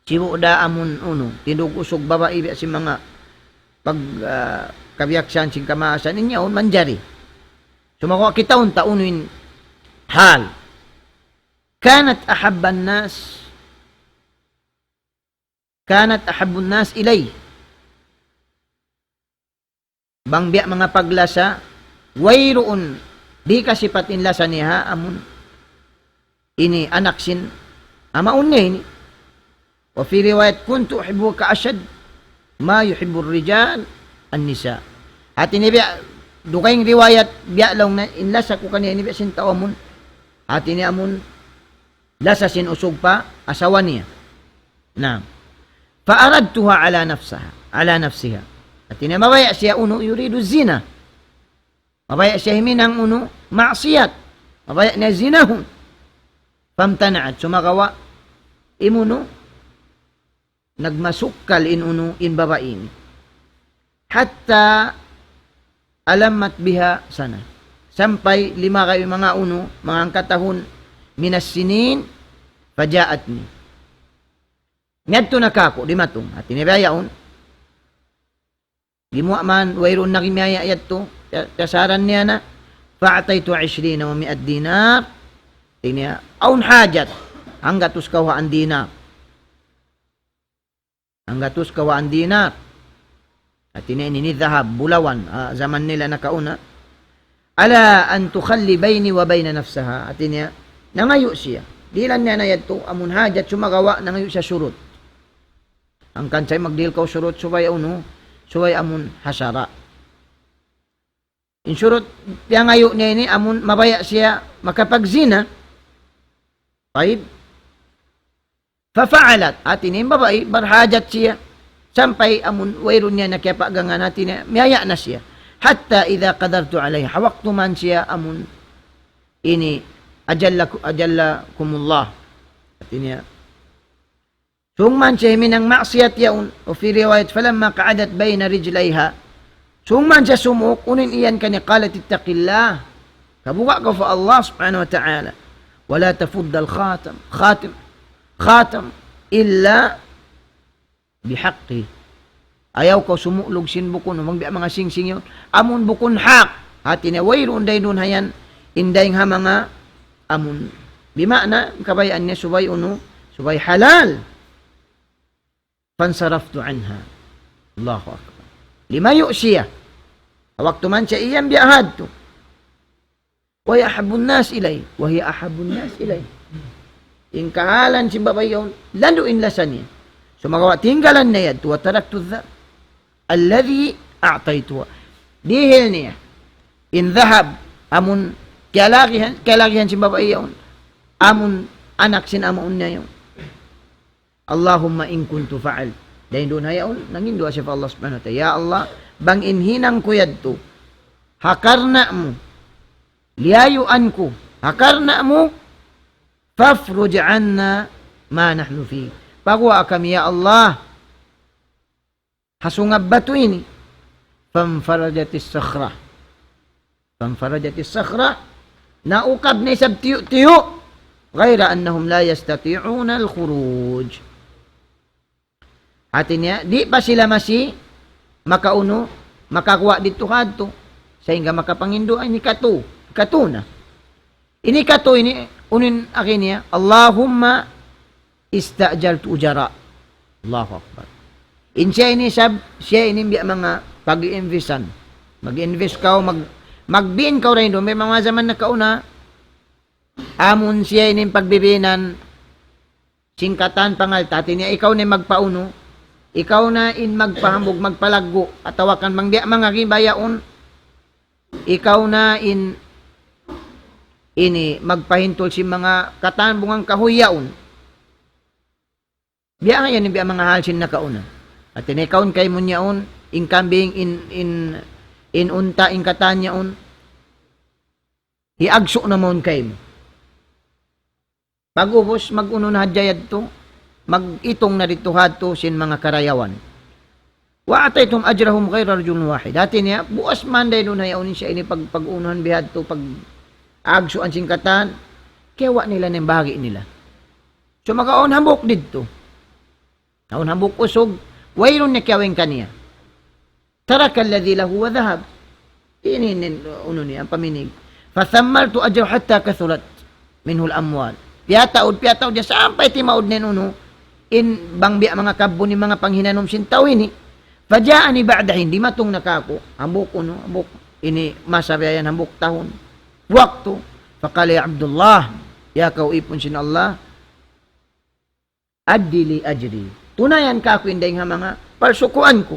Siwo da amun uno, tindog usog babae si mga pag kabiyaksan sin kamaasan niya, man jari. Sumakuha kita taunin hal. Kanat ahabban nas ilay. Bangbiya mga paglasa, wayroon, di kasi patin lasa niya, amun, ini anak sin, amaun niya ini. Wa fi riwayat, kuntu uhibbu ka asyad, ma yuhibbu rijal, an-nisa. At ini biya, dukayng riwayat, biya lang na, inlasa ko kaniya, ini biya sin tao amun, at ini amun, lasa sin usog pa, asawa niya. Na, faaradtuha ala nafsiha. At ina mabaya siya uno yuridu zina. Mabaya siya himinang uno maksiyat. Mabaya niya zinahun. Famtana'at sumakawa imuno nagmasukal in uno in babain. Hatta alamat biha sana. Sampay 5 kayo mga uno mga katahon minas sinin pajaat ni. Ngadto nakako di matong at inibayaon. Di mo man, wayroon na kimiyaya yato, kasaran niya na, fa'ataytu 20 wa 100 dinar, tingniya, aun hajat, hanggatus kawaan dinar. Hanggatus kawaan dinar. At ini dhahab, bulawan, zaman nila nakauna. Ala an tukhalli bayni wa bayna nafsaha. At ini, nangayo siya. Dilan niya na yato, amun hajat, sumagawa, nangayo siya surut. Ang kansay magdil ka surut, subay uno, suway amun hasara. insurot tiya ngayo niya ini, amun mabaya siya makapagzina. Taib. Fafa'alat. At ini babae, barhajat siya. Sampay amun wayron niya na kaya pagangan natin niya, miyaya na siya. Hatta idha qadartu alayha. Hawaktu man siya amun ini ajallakumullah. At ini sungman siya minang maksiyat yaun. O fi riwayat, falamma kaadat bayna rijlayha. Sungman siya sumuk, unin iyan kanya, qalat ittaqillah. Kabuka ka fa Allah subhanahu wa ta'ala. Wala tafuddal khatam illa bihaqqi. Ayaw ko sumuklog sin bukon, mga singsing yun. Amun bukon hak. Hati na wayroon day nun hayan, inday nga mga amun. Bimana, kabayaan niya, subay subay halal. Fansaraftu anha. Allahu akbar. Limayo siya. Waktu man siya iyang biyahad to. Wa yahabun nas ilay. Wa hiya ahabun nas ilay. In kahalan si babayon, laluin lasan niya. So magawa tinggalan na yan, tuwa taraktu dha. Alladhi a'taytuwa. Dihil niya. In dhahab, amun kialagihan si babayon. Amun anak sin amun niya yun. Allahumma in kuntu fa'al. Dahil doon hayaon, nangin doa siya pa Allah subhanahu wa ta'ala. Ya Allah, bang inhinang ko yadto. Hakarna mo. Liyayuan ko. Hakarna mo. Fafruj anna ma nahnu fi. Pagwa kami, ya Allah. Hasungab bato ini. Famfarajatis sakhra. Famfarajatis sakhra. Naukab na isab tiyo-tiyo. Gayra annahum la yastati'una al-khuruj. Atin niya, di pa sila makauno, makakuha dito kadto. Sehingga makapangindo ay ni katuna. Ini kato ini, unin akin niya, Allahumma istajaltu ujara. Allahu Akbar. Siya ini biya mga pag-i-investan. Mag-invest ka, mag-bin ka rin doon. May mga zaman na kauna, amon siya ini pagbibinan, singkatan pangaltati niya, ikaw na magpauno, ikaw na in magpahambog, magpalaggo, at tawakan mga gibayaon, ikaw na ini magpahintol si mga katanbungang kahuyaon. Biya nga yan, biya mga halsin na kauna. At tinikaon kay mo niyaon, in kambing, in unta, in katanyaon, iagso na mon kay mo. Pag-ubos, mag-uno na hadjayad to, mag-itong na dito hadto sin mga karayawan. Wa ataytum ajrahum ghayra rajulun wahid. Dati niya, buas manday doon hayaunin siya ini pag-unuhan bihad to, pag-agsuan singkatan, kewa nila ng bahagi nila. So makaon hambok dito. Kaon hambok usog, wayron niya kiyawing kaniya. Taraka alladhi lahu wa dhahab. Ini niya, ang paminig. Fathammaltu ajrahu hatta kathurat minhu al-amwal. Piyataod niya sampay timaod na in bangbi mga kabo ni mga panghinanom sintaw ini. Faja'ani ba'da hindi matong nakako. Hambok ini masabayan hambok tahon. Waktu. Fakali Abdullah. Ya kau ipon sin Allah. Adili ajri. Tunayan ka ako inday nga mga parsukuan ko.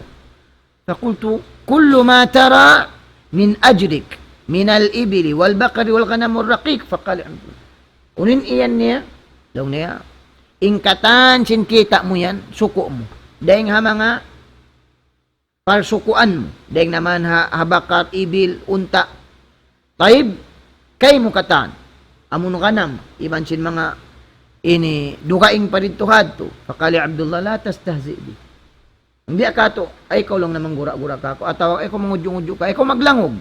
Fakultu, kullu ma tara min ajrik. Min al-ibili wal bakari wal ghanamur raqiq. Fakali Abdullah. Unin iyan niya. Daw niya. Ingkatan sin kita mo yan. Suko mo. Dahil nga mga parsukuan mo. Dahil naman habakar, ibil, unta. Taib. Kay mo katan. Amun kanam. Iban sin mga dukaing parituhad to. Fakali Abdullah, la tastahzi bi. Hindi ka to, ay ikaw lang namang gura-gura ka ako. Ataw, ay ko mangudyo-udyo ka, ay ko maglangog.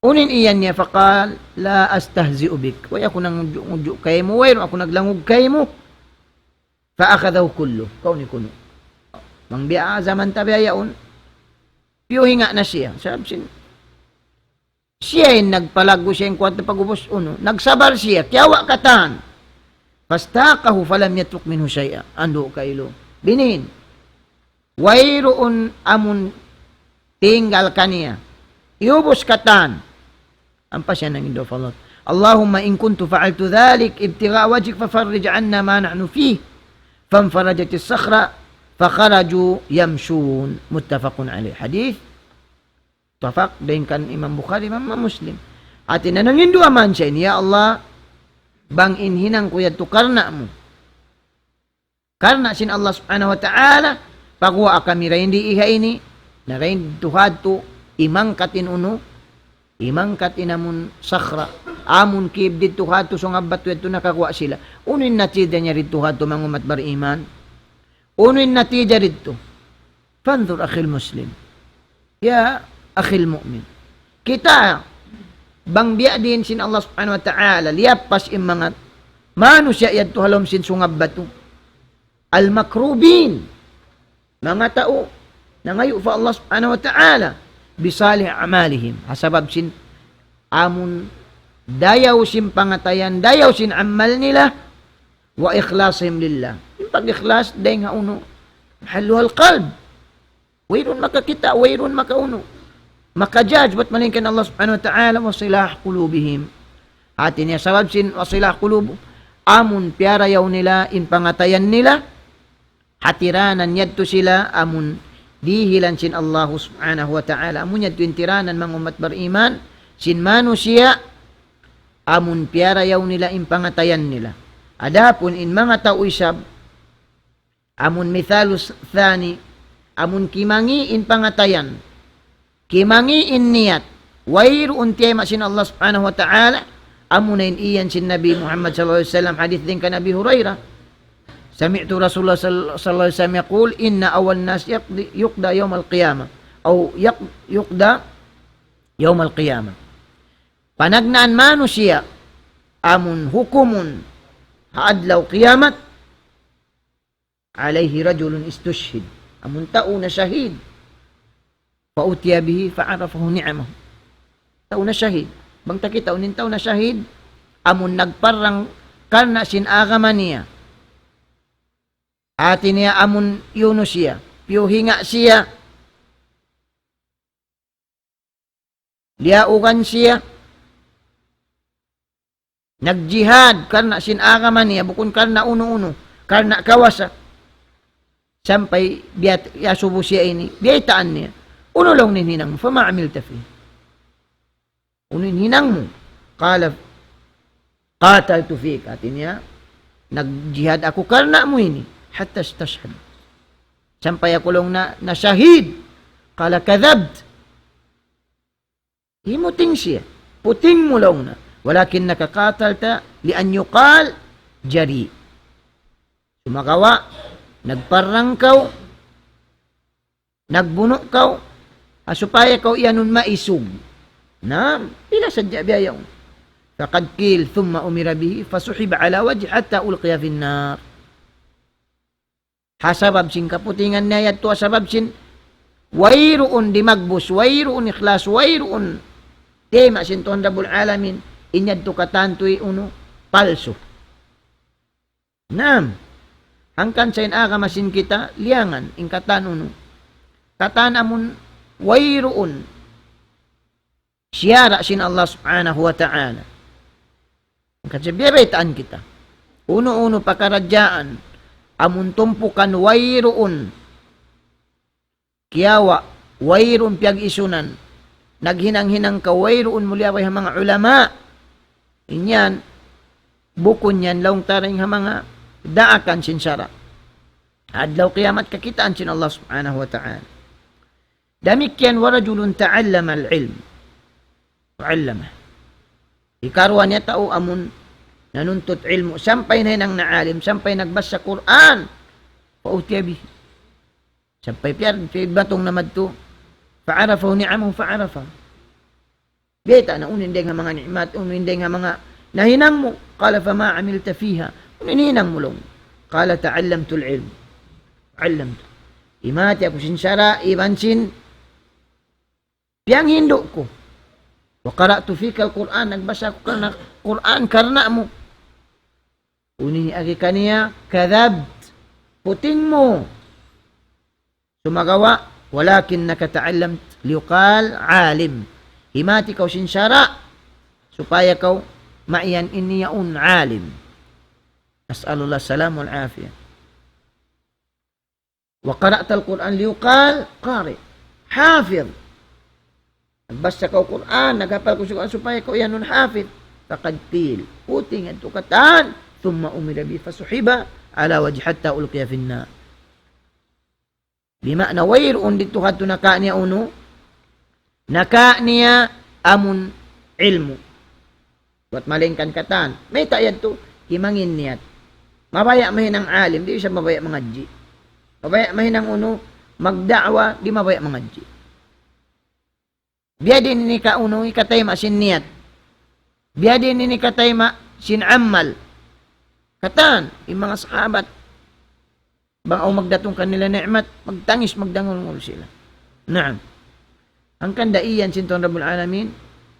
Unin iyan niya, fakal, la astahzi ubik. Way ako nang udyo kay mo, way ako naglangog kay mo. Faakadaw kullo, kauni kuno. Mangbiya, zaman tabiyayaon. Piyuhi nga na siya. Sabi siya ay nagpalago siya yung kwanta pag-ubos uno. Nagsabar siya, kiyawa katan. Pastakahu falam yatruk minhu syai'a. Ando kailo. Binin. Wayroon amun tinggal kaniya. Iubos katan. Ampa siya ng indo falot. Allahumma in kuntu fa'altu dhalik ibtigha wajhik fafarrij 'anna ma nahnu fihi. Fanfarajat as-sakhra. فانفرجت الصخرة فخرجوا يمشون متفق عليه حديث. 'Iniin, ulaw niya, ingkatan sin kita mo yan, suko mo. Dahil nga mga parsukuan mo. Ini iyan niya, fakal la astahzi ubik. Way ako nang udyo-udyo ka, ay ko maglangog. Unin iyan niya, fakal la astahzi ubik. Way ako nang udyo-udyo kay mo, way ako naglangog kay mo. Fa akhadahu kullu. Kauni kuno. Mangbiya zaman tabiyayaon. Piyuhi nga na siya. Sabi Tafak din kan Imam Bukhari, Imam Muslim. At inanangin dua man siya, ya Allah, bang inhinang ko yato karna mo. Karna sin Allah subhanahu wa ta'ala, pagwa kami rain di iha ini, na rain tuhad to, imang katin uno, imang katin amun sakra, amun kib dito tuhad to, sungabat to yato nakakwa sila. Uno'y natida niya rito tuhad to, mga umat bariman. Uno'y natida rito. Fanzur akhil muslim. Ya akhil mu'min. Kita, bang biya din sin Allah subhanahu wa ta'ala, liyapas im mga, mano siya yato halom sin sungabat to. Al-makrubin, mga tao, na ngayon fa Allah subhanahu wa ta'ala, bisalih amalihim, hasabab sin, amun, dayaw sin pangatayan, dayaw sin amal nila, wa ikhlasihim lillah. Yung pag-ikhlas, dahi nga uno, haluhal qalb, wairun makakita, wairun makauno, makajudge, ba't malingkan Allah subhanahu wa ta'ala, wasilah qulubihim. Atin niya, sabab sin, wasilah qulub, amun, piara yaw nila, in pangatayan nila, hatiranan yadto sila amun dihilan sin Allah subhanahu wa ta'ala. Amun yadto intiranan mga umat bariman sin manusia amun piara yaw nila in pangatayan nila. Adapun in mga tao isab amun mithalus thani amun kimangi in pangatayan kimangi in niyat wairu untiyama sin Allah subhanahu wa ta'ala amun in iyan sin Nabi Muhammad sallallahu alaihi wasallam hadith din ka Nabi Hurairah. Sami'tu Rasulullah sallallahu alaihi wasallam yaqul inna awal nas yuqda yawm al-qiyamah aw yuqda yawm al-qiyamah. Panagnaan manusia amun hukumun haadlaw qiyamat alayhi rajulun istushhid. Amun tao na shahid fa utiya bihi fa'arafahu ni'amahu. Tao na shahid. Bang takita unin tao na shahid amun nagparang karna sin agaman niya. Ati niya amun yuno siya, piyuhinga siya, liaugan siya, nagjihad, karna sinagaman niya, bukun karna uno-uno, karna kawasa, sampay biyat yasubo siya ini, biyataan niya, uno lang ninhinang mo, fama'amil tafi. Uno ninhinang mo, qataltu fik, ati niya, nagjihad ako, karna mo ini, hatta istashhad. Sampay ako lang na shahid. Kala kadhabt. Himuting siya. Puting mo lang na. Walakin nakakatalta lian yuqal jari. Sumagawa. Nagparangkaw. Nagbuno kaw. Asupaya kaw iyanun maisug. Na, ila sadya biyayaw. Faqad kil thumma umira bihi fasuhiba ala wajhi hatta ulqiya fin nar. Hasabab sin kaputingan niya yato, hasabab sin wayroon di magbus, wayroon ikhlas, wayroon tema sin Tuhan Rabbul Alamin, inyad to katantoy uno, palso. Nam, hangkan sa inagamasin kita, liangan, in katan uno. Katan amun wayroon, siyara sin Allah subhanahu wa ta'ala. Kasi biyabaitaan kita. Uno-uno pakaradyaan, amun tumpukan wayroon kiyawa wayroon piyag isunan naghinang-hinang ka wayroon muliaway ha mga ulama inyan bukon yan laong taring ha mga daakan sinsara adlaw kiyamat kakitaan sin Allah subhanahu wa ta'ala damikyan warajulun ta'allama al-ilm ta'allama ikarwa niya tao amun nanuntot ilmu, sampay na hinang naalim, sampay nagbasa Quran, pautiyabi. Sampay piyag batong namad to, fa'arafaw ni'amaw fa'arafaw. Beta na unin nga mga ni'mat, unin nga mga nahinang mo, kala fa ma'amilta fiha, unin hinang mo lang. Kala ta'allamtul ilm. Ta'allamtu. Imati ako sinsara, ibansin, piyang hindo ko. Wa qara'tu fika al-Quran, nagbasa ko ka na Quran, karna mo. Uni agi kaniya, kadhabt, puting mo. Sumagawa, walakin nakata'allam liuqal alim. Himati kaw sinsara, supaya kaw maiyan iniyaun alim. Nas'alullah salam wal afiyah. Wa qara'ta al-Quran liuqal qari, hafidh. Nagbasa ka Quran, naghapal ko sa supaya ko yan nun hafid. Faqad qil, puting at tukatan, thumma umira bi fasuhiba ala wajhi hatta ulqiya finna. Bima na wayroon dito hadto naka niya uno, naka niya amun ilmu. Wat malingkan katan. May tayad to, himangin niyat. Mabaya mahinang alim, di siya mabaya mangadji. Mabaya mahinang uno, magda'wa, di mabaya mangadji. Biya din ni ka uno, ikatay ma sin niyat. Biya din ni katay ma sin amal. Katan, yung mga sahabat, bang o magdatong kanila ni'mat, magtangis, magdangol sila. Naam. Ang kandaiyan sinton Rabbul Alamin,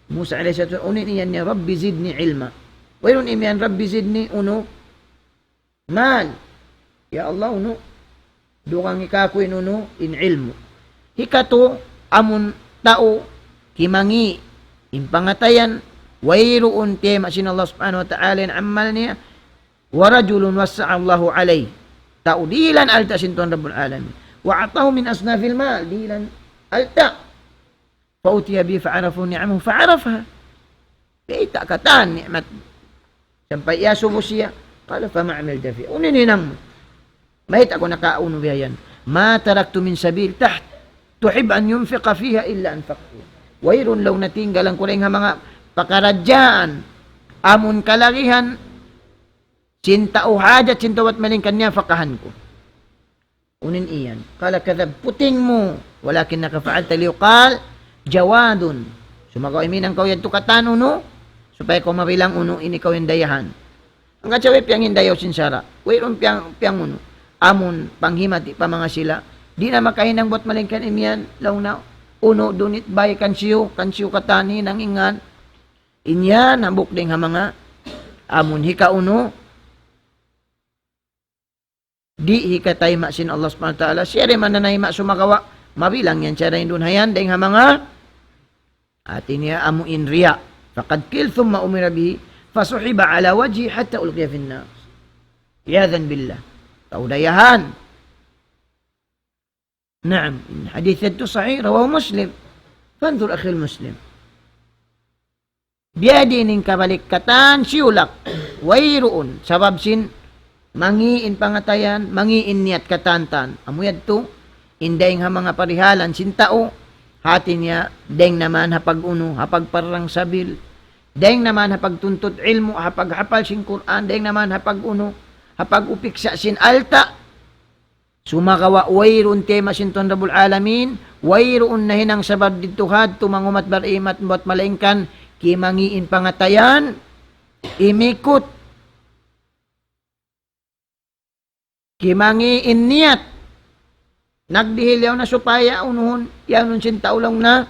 Musa alayhi salatu unin iyan niya, Rabbi zidni ilma. Wayron imiyan, Rabbi zidni uno, mal. Ya Allah uno, dukang ikakuin uno, in ilmu. Hikato, amun tao, kimangi, impangatayan, wayroon tema sin Allah subhanahu wa ta'ala in amal niya, warajulun wasa'allahu alayhi. Tao dilan alta sinton Rabbul Alamin. Wa'atahu min asnafil mal, dilan alta. Fautiya bi fa'arafu ni'amahu fa'arafaha. Kita katan ni'mat. Sampai yasubo siya. Kala fama'amil dafi. Uninang mo. Mahit ako nakauno biya yan. Ma taraktu min sabil taht. Tuhib an yunfiqa fiha illa anfaqtu. Wayrun law natinggalan ko rin nga mga pakaradyaan. Amun kalagihan. Cinta o hajat, cinta wat maling kanya, fakahan ko. Unin iyan. Kala kadab, puting mo. Walakin nakafa'al taliuqal. Jawadun. Sumagaw iminang kau yan tukatan uno. Supaya kau mabilang uno, ini kau yung dayahan. Ang katsawi piyang hindayaw sinsara. Wairon piyang uno. Amun, panghimati pa mga sila. Di na makahinang bot malingkan imian. Law na, uno, dunit bay kansiyo katani, nang ingan. Inyan, hambuk ding ha mga. Amun, hika uno. Di hikatay masin Allah subhanahu wa ta'ala. Siya rin mananay sumagawa. Mabilang yan siya rin dun hayan. Dahil ha mga. At niya amuin riya. Faqad kil thumma umira bihi. Fasuhiba ala wajhi hatta ulqiya finna. Yadhan billah. Taudayahan. Naam. Hadith ito sahih. Rawahu Muslim. Fanzur akhil Muslim. Biyadi ning kabalikatan siyulak. Wayroon. Sabab sin mangiin pangatayan. Mangiin niyat katantan. Amuyad to. Inday nga mga parihalan sin tao. Hati niya, deng naman hapag uno, hapag parang sabil. Deng naman hapag tuntut ilmu, hapag hapal sin Quran. Deng naman hapag uno, hapag upiksa sin alta. Sumakawa, wayroon tema sin ton Rabbul Alamin. Wayroon na hinang sabad dituhad, tumangumat barimat, buat malingkan, kimangiin pangatayan, imikot. Kimangiin niyat. Nagdihilyaw na supaya unuhon, yan sin tao lang na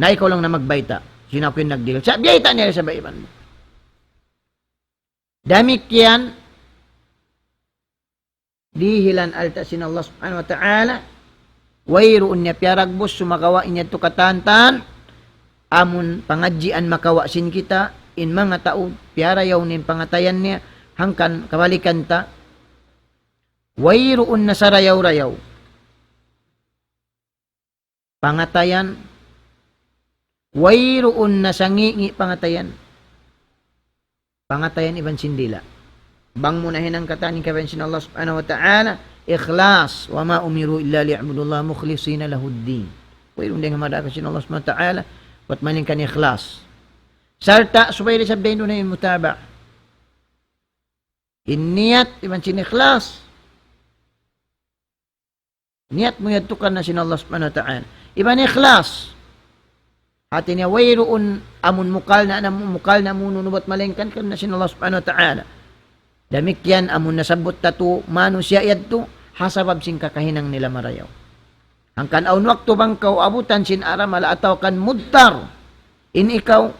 ikaw lang na magbayta. Sino ako yung nagdihil? Sa biyayta niya sa baiban mo. Damik yan, dihilan alta sin Allah subhanahu wa ta'ala, wayroon niya piyaragbos, sumakawa niya to katantan, amun pangadjian makawa sin kita, in mga tao, piyarayaw nin pangatayan niya, hangkan kabalikan ta, wayroon na sa rayaw-rayaw. Pangatayan. Wayroon na sa ngingi pangatayan. Pangatayan iban sindila. Bang munahin ang kataning kaban sin Allah subhanahu wa ta'ala. Ikhlas. Wa ma umiru illa li'abudullah mukhlisina lahuddin. Wayroon din nga madaka sin Allah subhanahu wa ta'ala. Wat maning kan ikhlas. Sarta, subay rin sabihin doon na yung mutaba. Inniyat, iban sin ikhlas. Niat mo yatukan na sin Allah subhanahu wa ta'ala. Iban ikhlas. Hati niya, wayroon amun mukal na mununubat malengkan kan na sin Allah subhanahu wa ta'ala. Damikyan amun nasabot tatu manu siya yadto hasabab sin kakahinang nila marayaw. Hangkan aun waktu bang kau abutan sin aram ala ataw kan mudtar. In ikaw,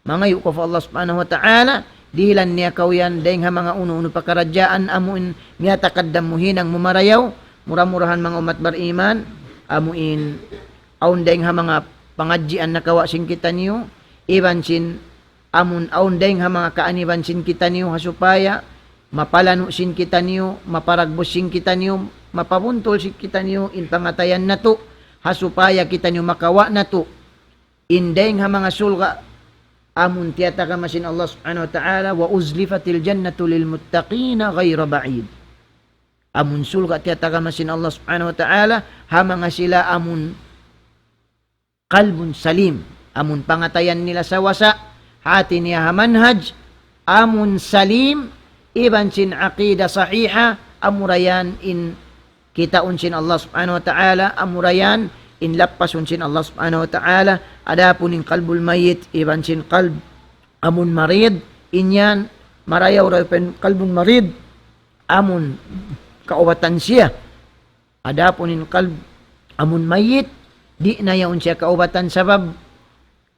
mangayo ko fa Allah subhanahu wa ta'ala, dihilan niya kau yan, dahing ha mga uno-uno pakaradyaan amun niya takaddam mo hinang mumarayaw, murah-murahan mga umat bariman, amuin, aun dahing ha mga pangadjian na kawa sin kita niyo, iban sin, amun aun dahing ha mga kaaniban sin kita niyo, hasupaya, mapalano sin kita niyo, maparagbos sin kita niyo, mapabuntol sin kita niyo, in pangatayan na to, hasupaya kita niyo makawa na to indeng ha mga sulga amun tiyata ka masin Allah subhanahu wa ta'ala wa uzlifatil jannatu lil muttaqina ghayra ba'id. Amun sulga tiyata ka masin Allah subhanahu wa ta'ala ha mga sila amun qalbun salim, amun pangatayan nila sa wasa, hati niya manhaj, amun salim, iban sin aqida sahiha, amurayan in kita unsin Allah subhanahu wa ta'ala, amurayan in lapasun sin Allah subhanahu wa ta'ala, adapun in qalbul mayit, iban sin qalb, amun marid, inyan, marayaw pen qalbun marid, amun kaubatan siya, adapun in qalb, amun mayit, di na yaon siya kaubatan sabab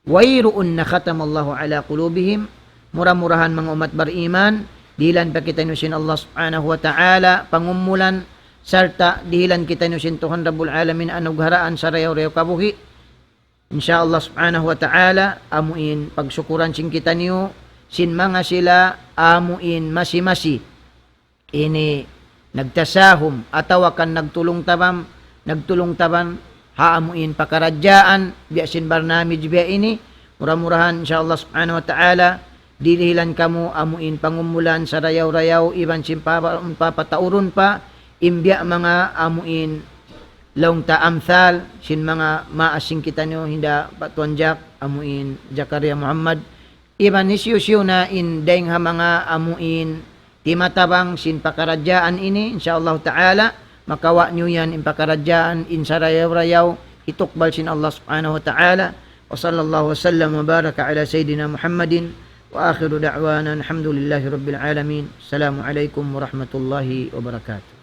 wayruun na khatamallahu ala qulubihim murah-murahan mga umat beriman dilan pa kita nusin Allah subhanahu wa ta'ala pangumulan sarta dilan kita nusin Tuhan Rabbul Alamin anugharaan sa rayaw-rayaw kabuhi insyaallah subhanahu wa ta'ala amuin pagsukuran sin kita niyo sin mga sila amuin masi-masi ini nagtasahum atawa kan nagtulong taban haamuin pakaradyaan biasin barnamij biya ini murah-murahan insyaallah subhanahu wa ta'ala dilihilan kamu amuin pangumulan sa rayaw-rayaw iban simpapataurun pa imbya mga amuin laung ta amthal sin mga maasing kita nyo hinda patuanjak amuin Zakaria Muhammad iban nisyo na indeng ha mga amuin timatabang sin pakaradyaan ini insyaallah ta'ala makawa nyo yan impakaradyaan insarayaw-rayaw itukbal sin Allah subhanahu wa ta'ala wa sallallahu wa sallam wa baraka ala sayyidina Muhammadin wa akhiru da'wana alhamdulillahi rabbil alamin assalamu alaikum warahmatullahi wabarakatuh.